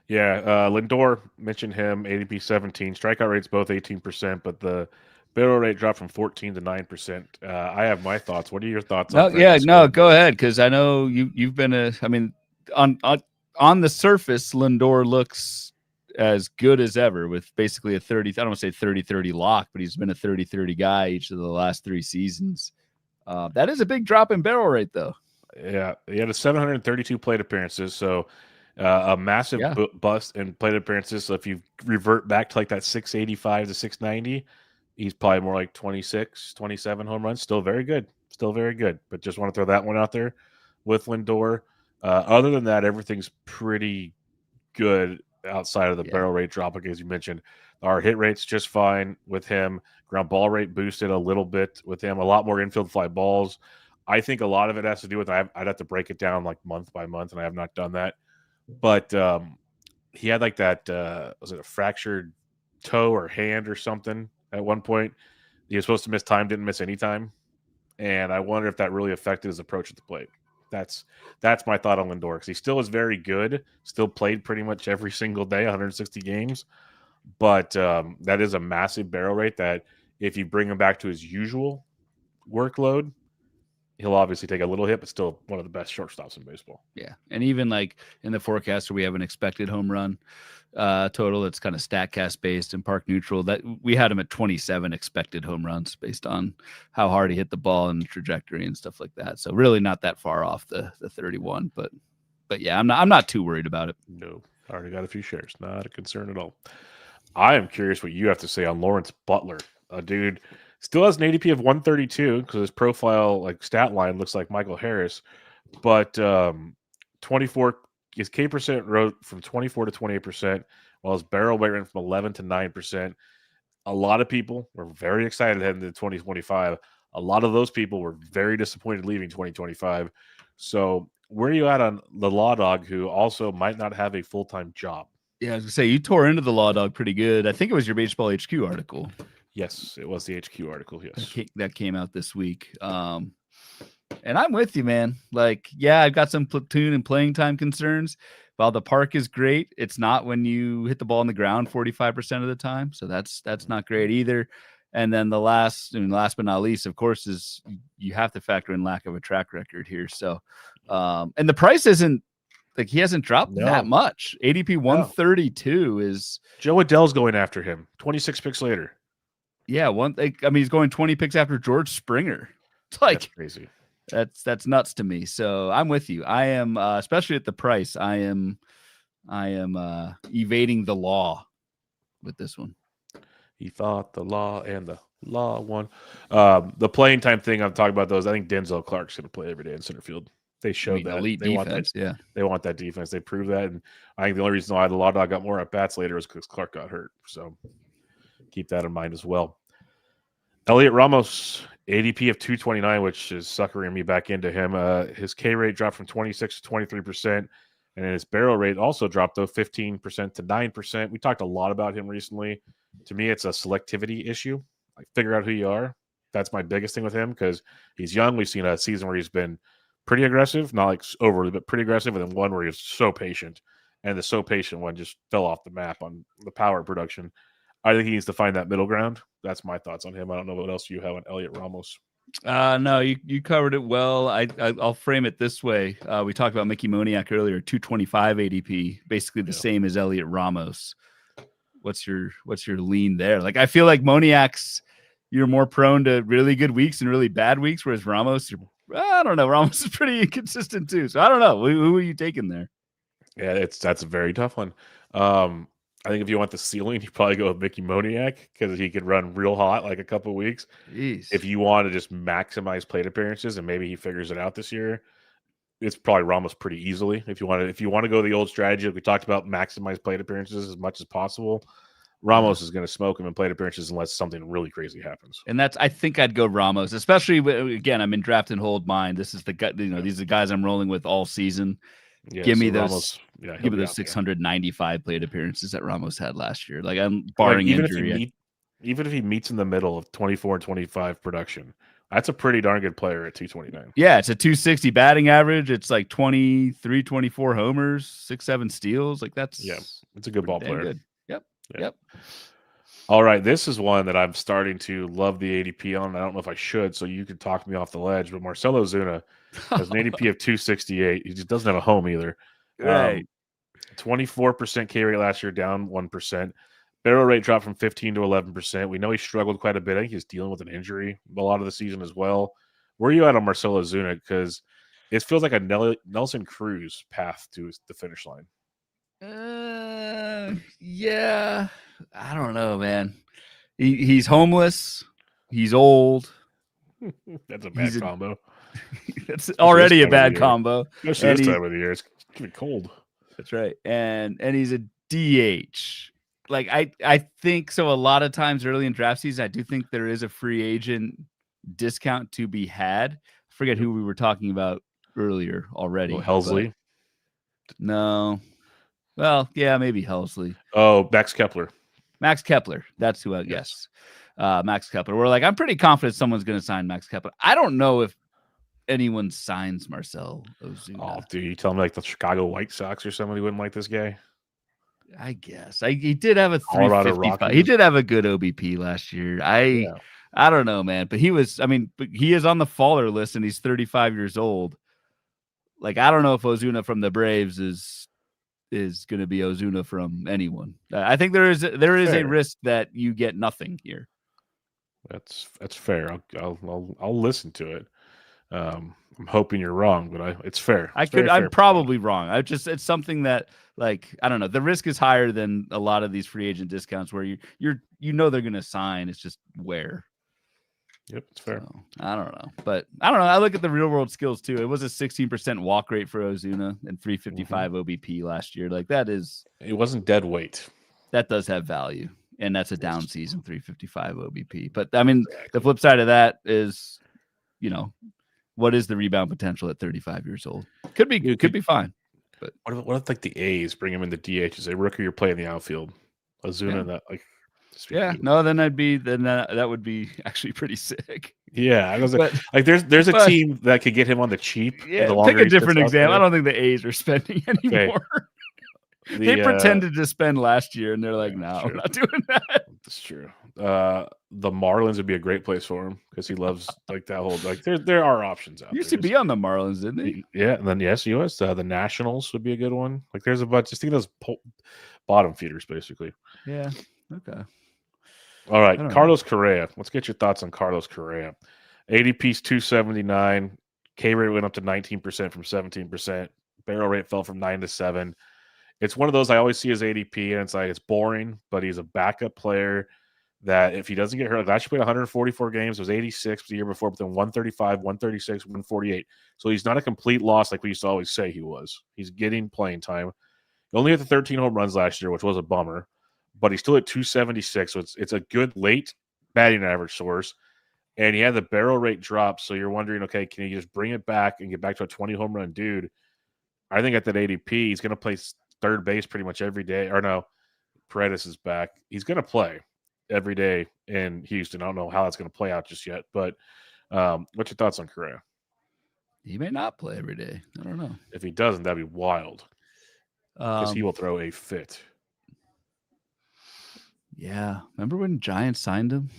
Yeah, Lindor, mentioned him, ADP 17. Strikeout rate's both 18%, but the barrel rate dropped from 14 to 9%. I have my thoughts. What are your thoughts on go ahead, because I know you've been on the surface, Lindor looks as good as ever with basically a 30, I don't want to say 30-30 lock, but he's been a 30-30 guy each of the last 3 seasons. That is a big drop in barrel rate, though. Yeah, he had a 732 plate appearances, so a massive bust in plate appearances. So if you revert back to like that 685 to 690, he's probably more like 26, 27 home runs. Still very good. But just want to throw that one out there with Lindor. Other than that, everything's pretty good outside of the barrel rate drop, as you mentioned. Our hit rate's just fine with him. Ground ball rate boosted a little bit with him. A lot more infield fly balls. I think a lot of it has to do with I'd have to break it down like month by month, and I have not done that. But he had like that, was it a fractured toe or hand or something at one point? He was supposed to miss time, didn't miss any time. And I wonder if that really affected his approach at the plate. That's my thought on Lindor, because he still is very good, still played pretty much every single day, 160 games. But that is a massive barrel rate that if you bring him back to his usual workload, he'll obviously take a little hit, but still one of the best shortstops in baseball. Yeah. And even like in the forecast where we have an expected home run total, it's kind of StatCast based and park neutral, that we had him at 27 expected home runs based on how hard he hit the ball and the trajectory and stuff like that. So really not that far off the 31, but yeah, I'm not too worried about it. No, already got a few shares. Not a concern at all. I am curious what you have to say on Lawrence Butler, a dude still has an ADP of 132 because his profile like stat line looks like Michael Harris, but 24 his K percent rose from 24 to 28%, while his barrel rate went from 11 to 9%. A lot of people were very excited heading into 2025. A lot of those people were very disappointed leaving 2025. So where are you at on the Law Dog, who also might not have a full-time job? Yeah, I was gonna say, you tore into the Law Dog pretty good. I think it was your Baseball HQ article. Yes, it was the HQ article. Yes, that came out this week. And I'm with you, man. Like, yeah, I've got some platoon and playing time concerns. While the park is great, it's not when you hit the ball on the ground 45% of the time. So that's not great either. And then the last but not least, of course, is you have to factor in lack of a track record here. So, and the price isn't like he hasn't dropped that much. ADP 132 is Joe Adell's going after him. 26 picks later. Yeah, he's going 20 picks after George Springer. It's like, that's crazy. That's nuts to me. So I'm with you. I am, especially at the price, I am evading the law with this one. He fought the law and the law won. The playing time thing, I'm talking about those. I think Denzel Clark's going to play every day in center field. They showed that. Elite defense, They want that defense. They proved that. And I think the only reason why the Law Dog got more at bats later was because Clark got hurt. So keep that in mind as well. Elliot Ramos, ADP of 229, which is suckering me back into him. His K rate dropped from 26 to 23%, and his barrel rate also dropped, though, 15% to 9%. We talked a lot about him recently. To me, it's a selectivity issue. Like, figure out who you are. That's my biggest thing with him, because he's young. We've seen a season where he's been pretty aggressive, not like overly, but pretty aggressive, and then one where he was so patient, and the so patient one just fell off the map on the power production. I think he needs to find that middle ground. That's my thoughts on him. I don't know what else you have on Elliot Ramos. No, you covered it well. I'll frame it this way. We talked about Mickey Moniak earlier, 225 ADP, basically the same as Elliot Ramos. What's your lean there? Like, I feel like Moniak's, you're more prone to really good weeks and really bad weeks, whereas Ramos, I don't know. Ramos is pretty inconsistent too. So I don't know. Who are you taking there? Yeah, that's a very tough one. I think if you want the ceiling, you probably go with Mickey Moniak, because he could run real hot like a couple of weeks. Jeez. If you want to just maximize plate appearances, and maybe he figures it out this year, it's probably Ramos pretty easily. If you want to go the old strategy that we talked about, maximize plate appearances as much as possible, Ramos is going to smoke him in plate appearances unless something really crazy happens. And I think I'd go Ramos, especially again, I'm in draft and hold mine. This is the guy, these are the guys I'm rolling with all season. Yeah, give so me those. Ramos, give me those 695 plate appearances that Ramos had last year. Like I'm barring injury. Even if he meets in the middle of 24 and 25 production, that's a pretty darn good player at 229. Yeah, it's a 260 batting average. It's like 23, 24 homers, 6-7 steals. Like that's it's a good ball player. Good. Yep. All right, this is one that I'm starting to love the ADP on. I don't know if I should, so you could talk me off the ledge. But Marcell Ozuna has an ADP of 268. He just doesn't have a home either. Right. 24% K rate last year, down 1%. Barrel rate dropped from 15 to 11%. We know he struggled quite a bit. I think he's dealing with an injury a lot of the season as well. Where are you at on Marcell Ozuna? Because it feels like a Nelson Cruz path to the finish line. Yeah. I don't know, man. He's homeless. He's old. That's a bad combo. That's already a bad combo. Especially this time of the year. It's getting cold. That's right. And he's a DH. Like I think so. A lot of times early in draft season, I do think there is a free agent discount to be had. I forget who we were talking about earlier already. Helsley. No. Well, yeah, maybe Helsley. Oh, Max Kepler. That's who I guess. Max Kepler. We're like, I'm pretty confident someone's going to sign Max Kepler. I don't know if anyone signs Marcell Ozuna. Oh, dude, you tell me like the Chicago White Sox or somebody wouldn't like this guy? I guess. He did have a 355. He did have a good OBP last year. I don't know, man. But he is on the faller list and he's 35 years old. Like, I don't know if Ozuna from the Braves is going to be Ozuna from anyone. I think there is a risk that you get nothing here. That's fair. I'll listen to it. I'm hoping you're wrong, but it's fair. I'm probably wrong. It's something that, like, I don't know. The risk is higher than a lot of these free agent discounts where they're going to sign. It's just where. Yep, it's fair. So, I don't know. But I don't know. I look at the real world skills too. It was a 16% walk rate for Ozuna and 355 OBP last year. Like it wasn't dead weight. That does have value. And that's a down season, 355 OBP. But I mean, the flip side of that is, what is the rebound potential at 35 years old? Could be fine. But what if like the A's bring him into DH as a rookie, you're playing the outfield? Ozuna, that like. Then that would be actually pretty sick. Yeah, I was like, there's a team that could get him on the cheap. Yeah, pick a different example. I don't think the A's are spending anymore. They pretended to spend last year, and they're like, "No, we're not doing that." That's true. The Marlins would be a great place for him because he loves like that whole like. There are options out. He used to be on the Marlins, didn't he? Yeah, and then he was. The Nationals would be a good one. Like, there's a bunch. Just think of those bottom feeders, basically. Yeah. Okay. All right, Carlos Correa. Let's get your thoughts on Carlos Correa. ADP's 279. K rate went up to 19% from 17%. Barrel rate fell from 9 to 7. It's one of those I always see as ADP, and it's like it's boring, but he's a backup player that if he doesn't get hurt, like last year played 144 games, it was 86 the year before, but then 135, 136, 148. So he's not a complete loss like we used to always say he was. He's getting playing time. He only had the 13 home runs last year, which was a bummer, but he's still at 276, so it's a good late batting average source. And he had the barrel rate drop, so you're wondering, okay, can he just bring it back and get back to a 20 home run dude? I think at that ADP, he's going to play third base pretty much every day. Or no, Paredes is back. He's going to play every day in Houston. I don't know how that's going to play out just yet, but what's your thoughts on Correa? He may not play every day. I don't know. If he doesn't, that'd be wild because he will throw a fit. Yeah. Remember when Giants signed him?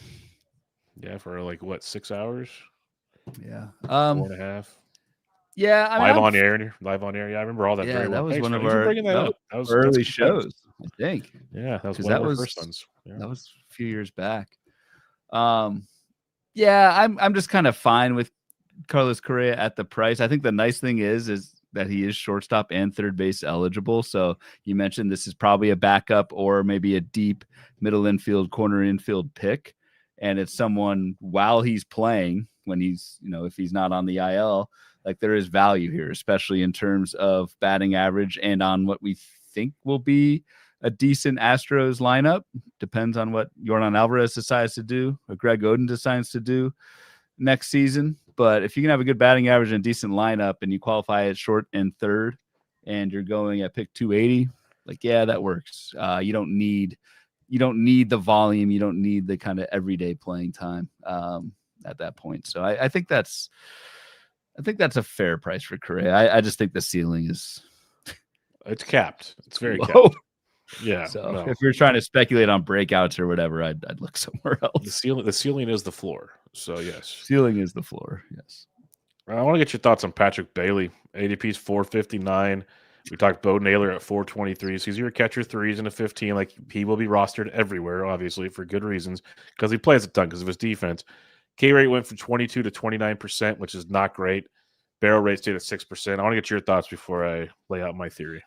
Yeah, for like, what, 6 hours? Yeah. 4.5. Yeah, I mean, live on air. Yeah, I remember all that. Yeah, that was one of our early shows, I think. Yeah, that was one of our first ones. Yeah. That was a few years back. Yeah, I'm just kind of fine with Carlos Correa at the price. I think the nice thing is that he is shortstop and third base eligible. So you mentioned this is probably a backup or maybe a deep middle infield, corner infield pick, and it's someone while he's playing when he's if he's not on the IL. Like, there is value here, especially in terms of batting average and on what we think will be a decent Astros lineup. Depends on what Yordan Alvarez decides to do, or Greg Oden decides to do next season. But if you can have a good batting average and a decent lineup and you qualify at short and third and you're going at pick 280, like, yeah, that works. You don't need the volume. You don't need the kind of everyday playing time at that point. So I think that's a fair price for Correa. I just think the ceiling is it's capped. It's very low. capped. Yeah. So if you're trying to speculate on breakouts or whatever, I'd look somewhere else. The ceiling is the floor. So yes, ceiling is the floor. Yes. I want to get your thoughts on Patrick Bailey. ADP is 459. We talked Bo Naylor at 423. So he's your catcher threes in a 15. Like, he will be rostered everywhere, obviously, for good reasons, because he plays a ton because of his defense. K rate went from 22 to 29%, which is not great. Barrel rate stayed at 6%. I want to get your thoughts before I lay out my theory.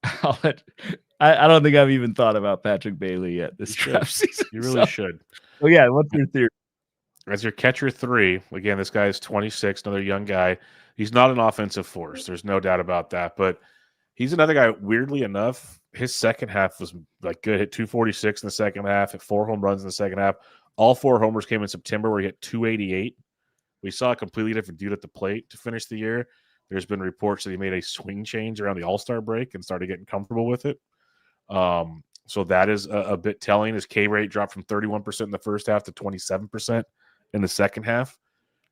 I don't think I've even thought about Patrick Bailey yet this draft season. You really should. Well, yeah. What's your theory? As your catcher three, again, this guy is 26, another young guy. He's not an offensive force. There's no doubt about that. But he's another guy, weirdly enough, his second half was like good. Hit 246 in the second half, hit 4 home runs in the second half. All 4 homers came in September, where he hit 288. We saw a completely different dude at the plate to finish the year. There's been reports that he made a swing change around the All-Star break and started getting comfortable with it. So that is a bit telling. His K rate dropped from 31% in the first half to 27% in the second half.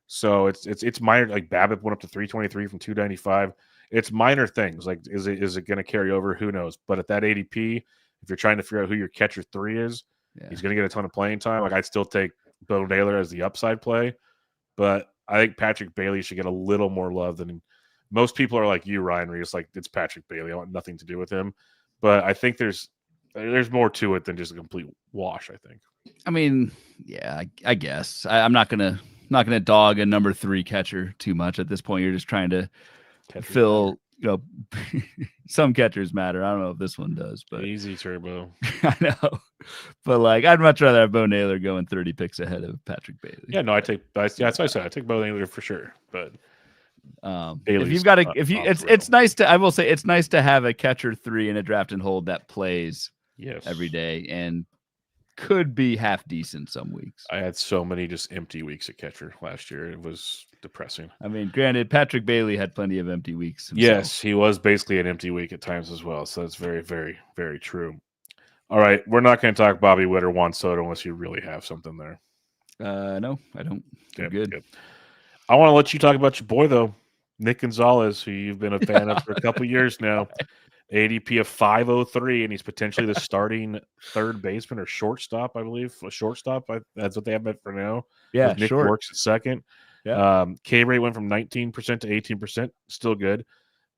So it's minor. Like, BABIP went up to 323 from 295. It's minor things. Like, is it going to carry over? Who knows? But at that ADP, if you're trying to figure out who your catcher 3 is, he's going to get a ton of playing time. Like, I'd still take Bo Naylor as the upside play, but I think Patrick Bailey should get a little more love than most people are like you, Ryan, where it's like, it's Patrick Bailey. I want nothing to do with him. But I think there's more to it than just a complete wash, I think. I mean, yeah, I guess I'm not gonna dog a number 3 catcher too much at this point. You're just trying to fill, some catchers matter. I don't know if this one does, but easy turbo. I know, but like, I'd much rather have Bo Naylor going 30 picks ahead of Patrick Bailey. Yeah, no, that's what I said. I take Bo Naylor for sure, but if you've got it's nice to, I will say, it's nice to have a catcher 3 in a draft and hold that plays every day and could be half decent some weeks. I had so many just empty weeks at catcher last year. It was depressing. I mean, granted, Patrick Bailey had plenty of empty weeks himself. Yes, he was basically an empty week at times as well. So that's very, very, very true. All right, we're not going to talk Bobby Witt or Juan Soto unless you really have something there. No, I don't. Good. I want to let you talk about your boy, though, Nick Gonzalez, who you've been a fan of for a couple years now. ADP of 503, and he's potentially the starting third baseman or shortstop, I believe. A shortstop, that's what they have for now. Yeah, Nick works at second. Yeah. K rate went from 19% to 18%, still good.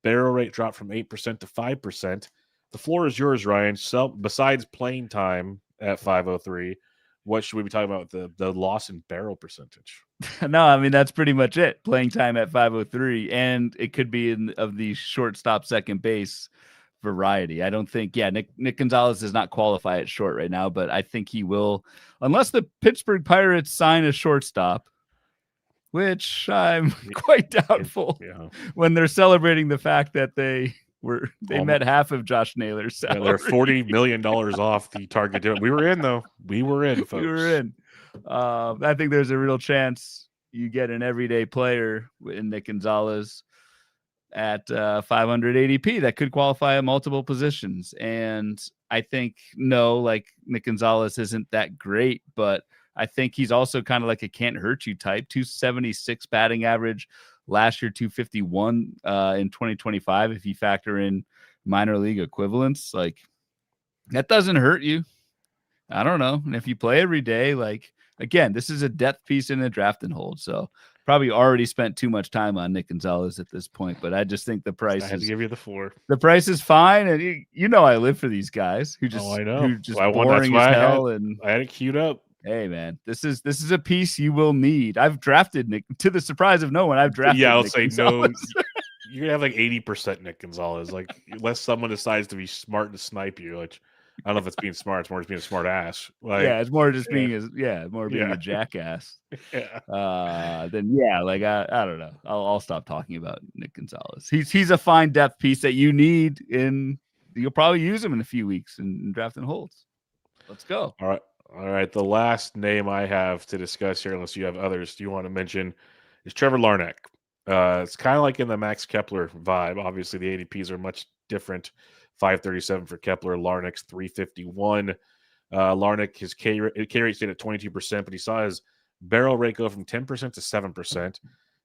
Barrel rate dropped from 8% to 5%. The floor is yours, Ryan. So, besides playing time at 503, what should we be talking about with the loss in barrel percentage? No, I mean, that's pretty much it. Playing time at 503, and it could be of the shortstop second base variety. I don't think, Nick Gonzalez does not qualify at short right now, but I think he will, unless the Pittsburgh Pirates sign a shortstop, which I'm quite doubtful when they're celebrating the fact that they met half of Josh Naylor's salary. They're $40 million off the target deal. We were in, though. We were in, folks. We were in. I think there's a real chance you get an everyday player in Nick Gonzalez at 500 ADP that could qualify at multiple positions. And I think, like, Nick Gonzalez isn't that great, but I think he's also kind of like a can't hurt you type. 276 batting average last year, 251 in 2025. If you factor in minor league equivalents, like, that doesn't hurt you. I don't know. And if you play every day, like, again, this is a depth piece in a draft and hold. So probably already spent too much time on Nick Gonzalez at this point, but I just think the price I had to give you the floor. The price is fine. And I live for these guys who just, boring as hell. And I had it queued up. Hey man, this is a piece you will need. I've drafted Nick, to the surprise of no one. I've drafted. Yeah, I'll Nick say Gonzalez. no. You're gonna have like 80% Nick Gonzalez. Like, unless someone decides to be smart and snipe you, which I don't know if it's being smart. It's more just being a smart ass. Like, it's more just being a jackass. Then I don't know. I'll stop talking about Nick Gonzalez. He's a fine depth piece that you need in you'll probably use him in a few weeks in drafting holds. Let's go. All right. The last name I have to discuss here, unless you have others you want to mention, is Trevor Larnach. It's kind of like in the Max Kepler vibe. Obviously, the ADPs are much different. 537 for Kepler, Larnach's 351. Larnach, his K rate stayed at 22%, but he saw his barrel rate go from 10% to 7%.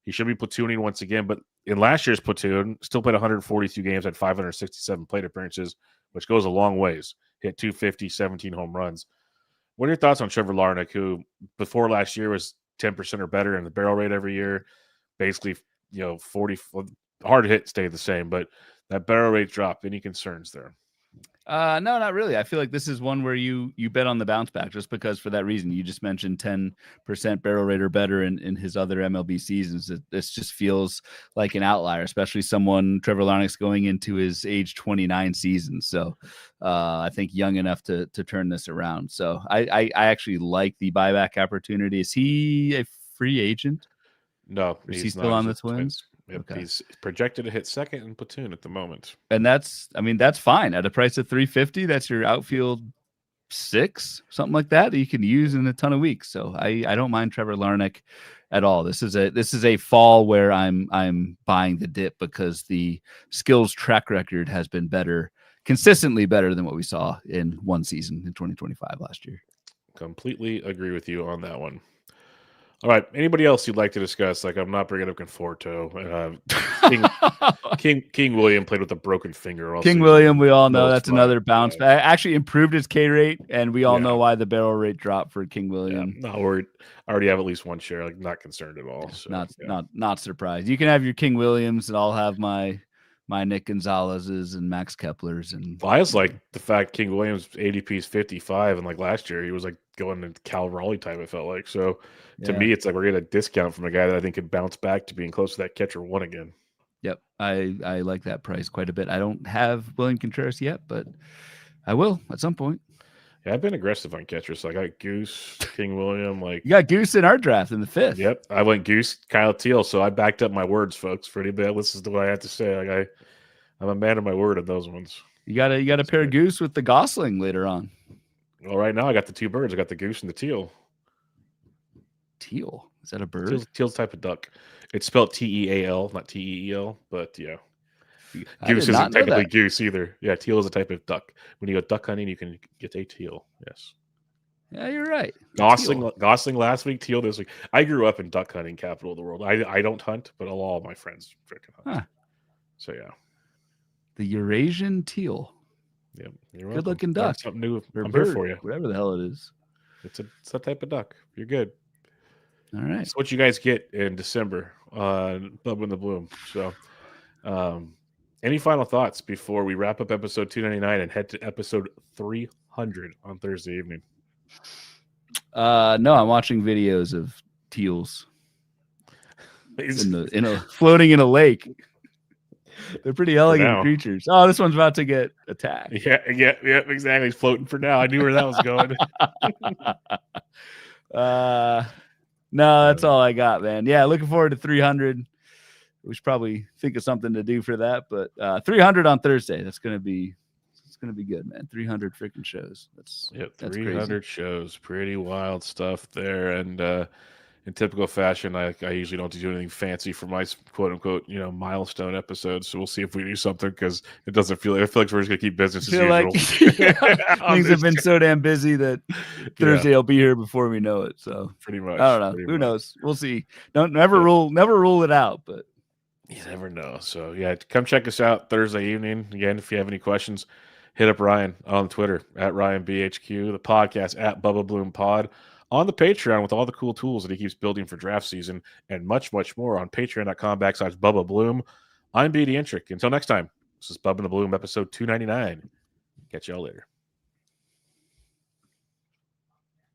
He should be platooning once again, but in last year's platoon, still played 142 games, had 567 plate appearances, which goes a long ways. Hit 250, 17 home runs. What are your thoughts on Trevor Larnach, who before last year was 10% or better in the barrel rate every year? Basically, 40 hard hit stayed the same, but that barrel rate dropped. Any concerns there? No, not really. I feel like this is one where you bet on the bounce back just because for that reason. You just mentioned 10% barrel rate or better in his other MLB seasons. This just feels like an outlier, especially Trevor Larnach's going into his age 29 season. So I think young enough to turn this around. So I actually like the buyback opportunity. Is he a free agent? No. Is he still on the Twins? Yep, okay. He's projected to hit second in platoon at the moment. And that's fine. At a price of $350, that's your outfield 6, something like that you can use in a ton of weeks. So I don't mind Trevor Larnach at all. This is a fall where I'm buying the dip because the skills track record has been consistently better than what we saw in one season in 2025 last year. Completely agree with you on that one. All right. Anybody else you'd like to discuss? Like, I'm not bringing up Conforto. King William played with a broken finger. Also. King William, we all know that's another bounce back. Actually improved his K rate, and we all know why the barrel rate dropped for King William. Yeah, not worried. I already have at least one share. Like, not concerned at all. So, not surprised. You can have your King Williams, and I'll have my Nick Gonzalez's and Max Kepler's. And I just like the fact King Williams ADP is 55, and like last year he was like going into Cal Raleigh type. It felt like so. To me, it's like we're getting a discount from a guy that I think could bounce back to being close to that catcher one again. Yep, I like that price quite a bit. I don't have William Contreras yet, but I will at some point. Yeah, I've been aggressive on catchers. So I got Goose, King William. Like you got Goose in our draft in the 5th. Yep, I went Goose, Kyle Teal. So I backed up my words, folks. For anybody that listens to what I have to say, like I'm a man of my word on those ones. You got to pair Goose with the Gosling later on. Well, right now I got the two birds. I got the Goose and the Teal. Teal? Is that a bird? Teal's type of duck. It's spelled Teal, not Teel, but yeah. Goose isn't technically goose either. Yeah, teal is a type of duck. When you go duck hunting, you can get a teal. Yes. Yeah, you're right. Gosling last week, teal this week. I grew up in duck hunting capital of the world. I don't hunt, but all of my friends freaking hunt. Huh. So yeah. The Eurasian teal. Yeah, good looking duck. Something new. I'm bird, here for you. Whatever the hell it is. It's a type of duck. You're good. All right. That's what you guys get in December on Bubba and the Bloom. So, any final thoughts before we wrap up episode 299 and head to episode 300 on Thursday evening? No, I'm watching videos of teals floating in a lake. They're pretty elegant creatures. Oh, this one's about to get attacked. Yeah, exactly. He's floating for now. I knew where that was going. No, that's all I got, man. Yeah, looking forward to 300. We should probably think of something to do for that, but 300 on Thursday. It's gonna be good, man. 300 freaking shows. That's 300 crazy. shows. Pretty wild stuff there. And in typical fashion, I usually don't do anything fancy for my quote unquote milestone episodes. So we'll see if we do something because it doesn't feel. I feel like we're just gonna keep business as usual. Things have been so damn busy that Thursday will be here before we know it. So pretty much. I don't know. Who knows? We'll see. Never rule it out, but you never know. So yeah, come check us out Thursday evening. Again, if you have any questions, hit up Ryan on Twitter at RyanBHQ, the podcast at Bubba Bloom Pod, on the Patreon with all the cool tools that he keeps building for draft season, and much, much more on patreon.com/Bubba Bloom. I'm BD Intric. Until next time, this is Bubba and the Bloom, episode 299. Catch y'all later.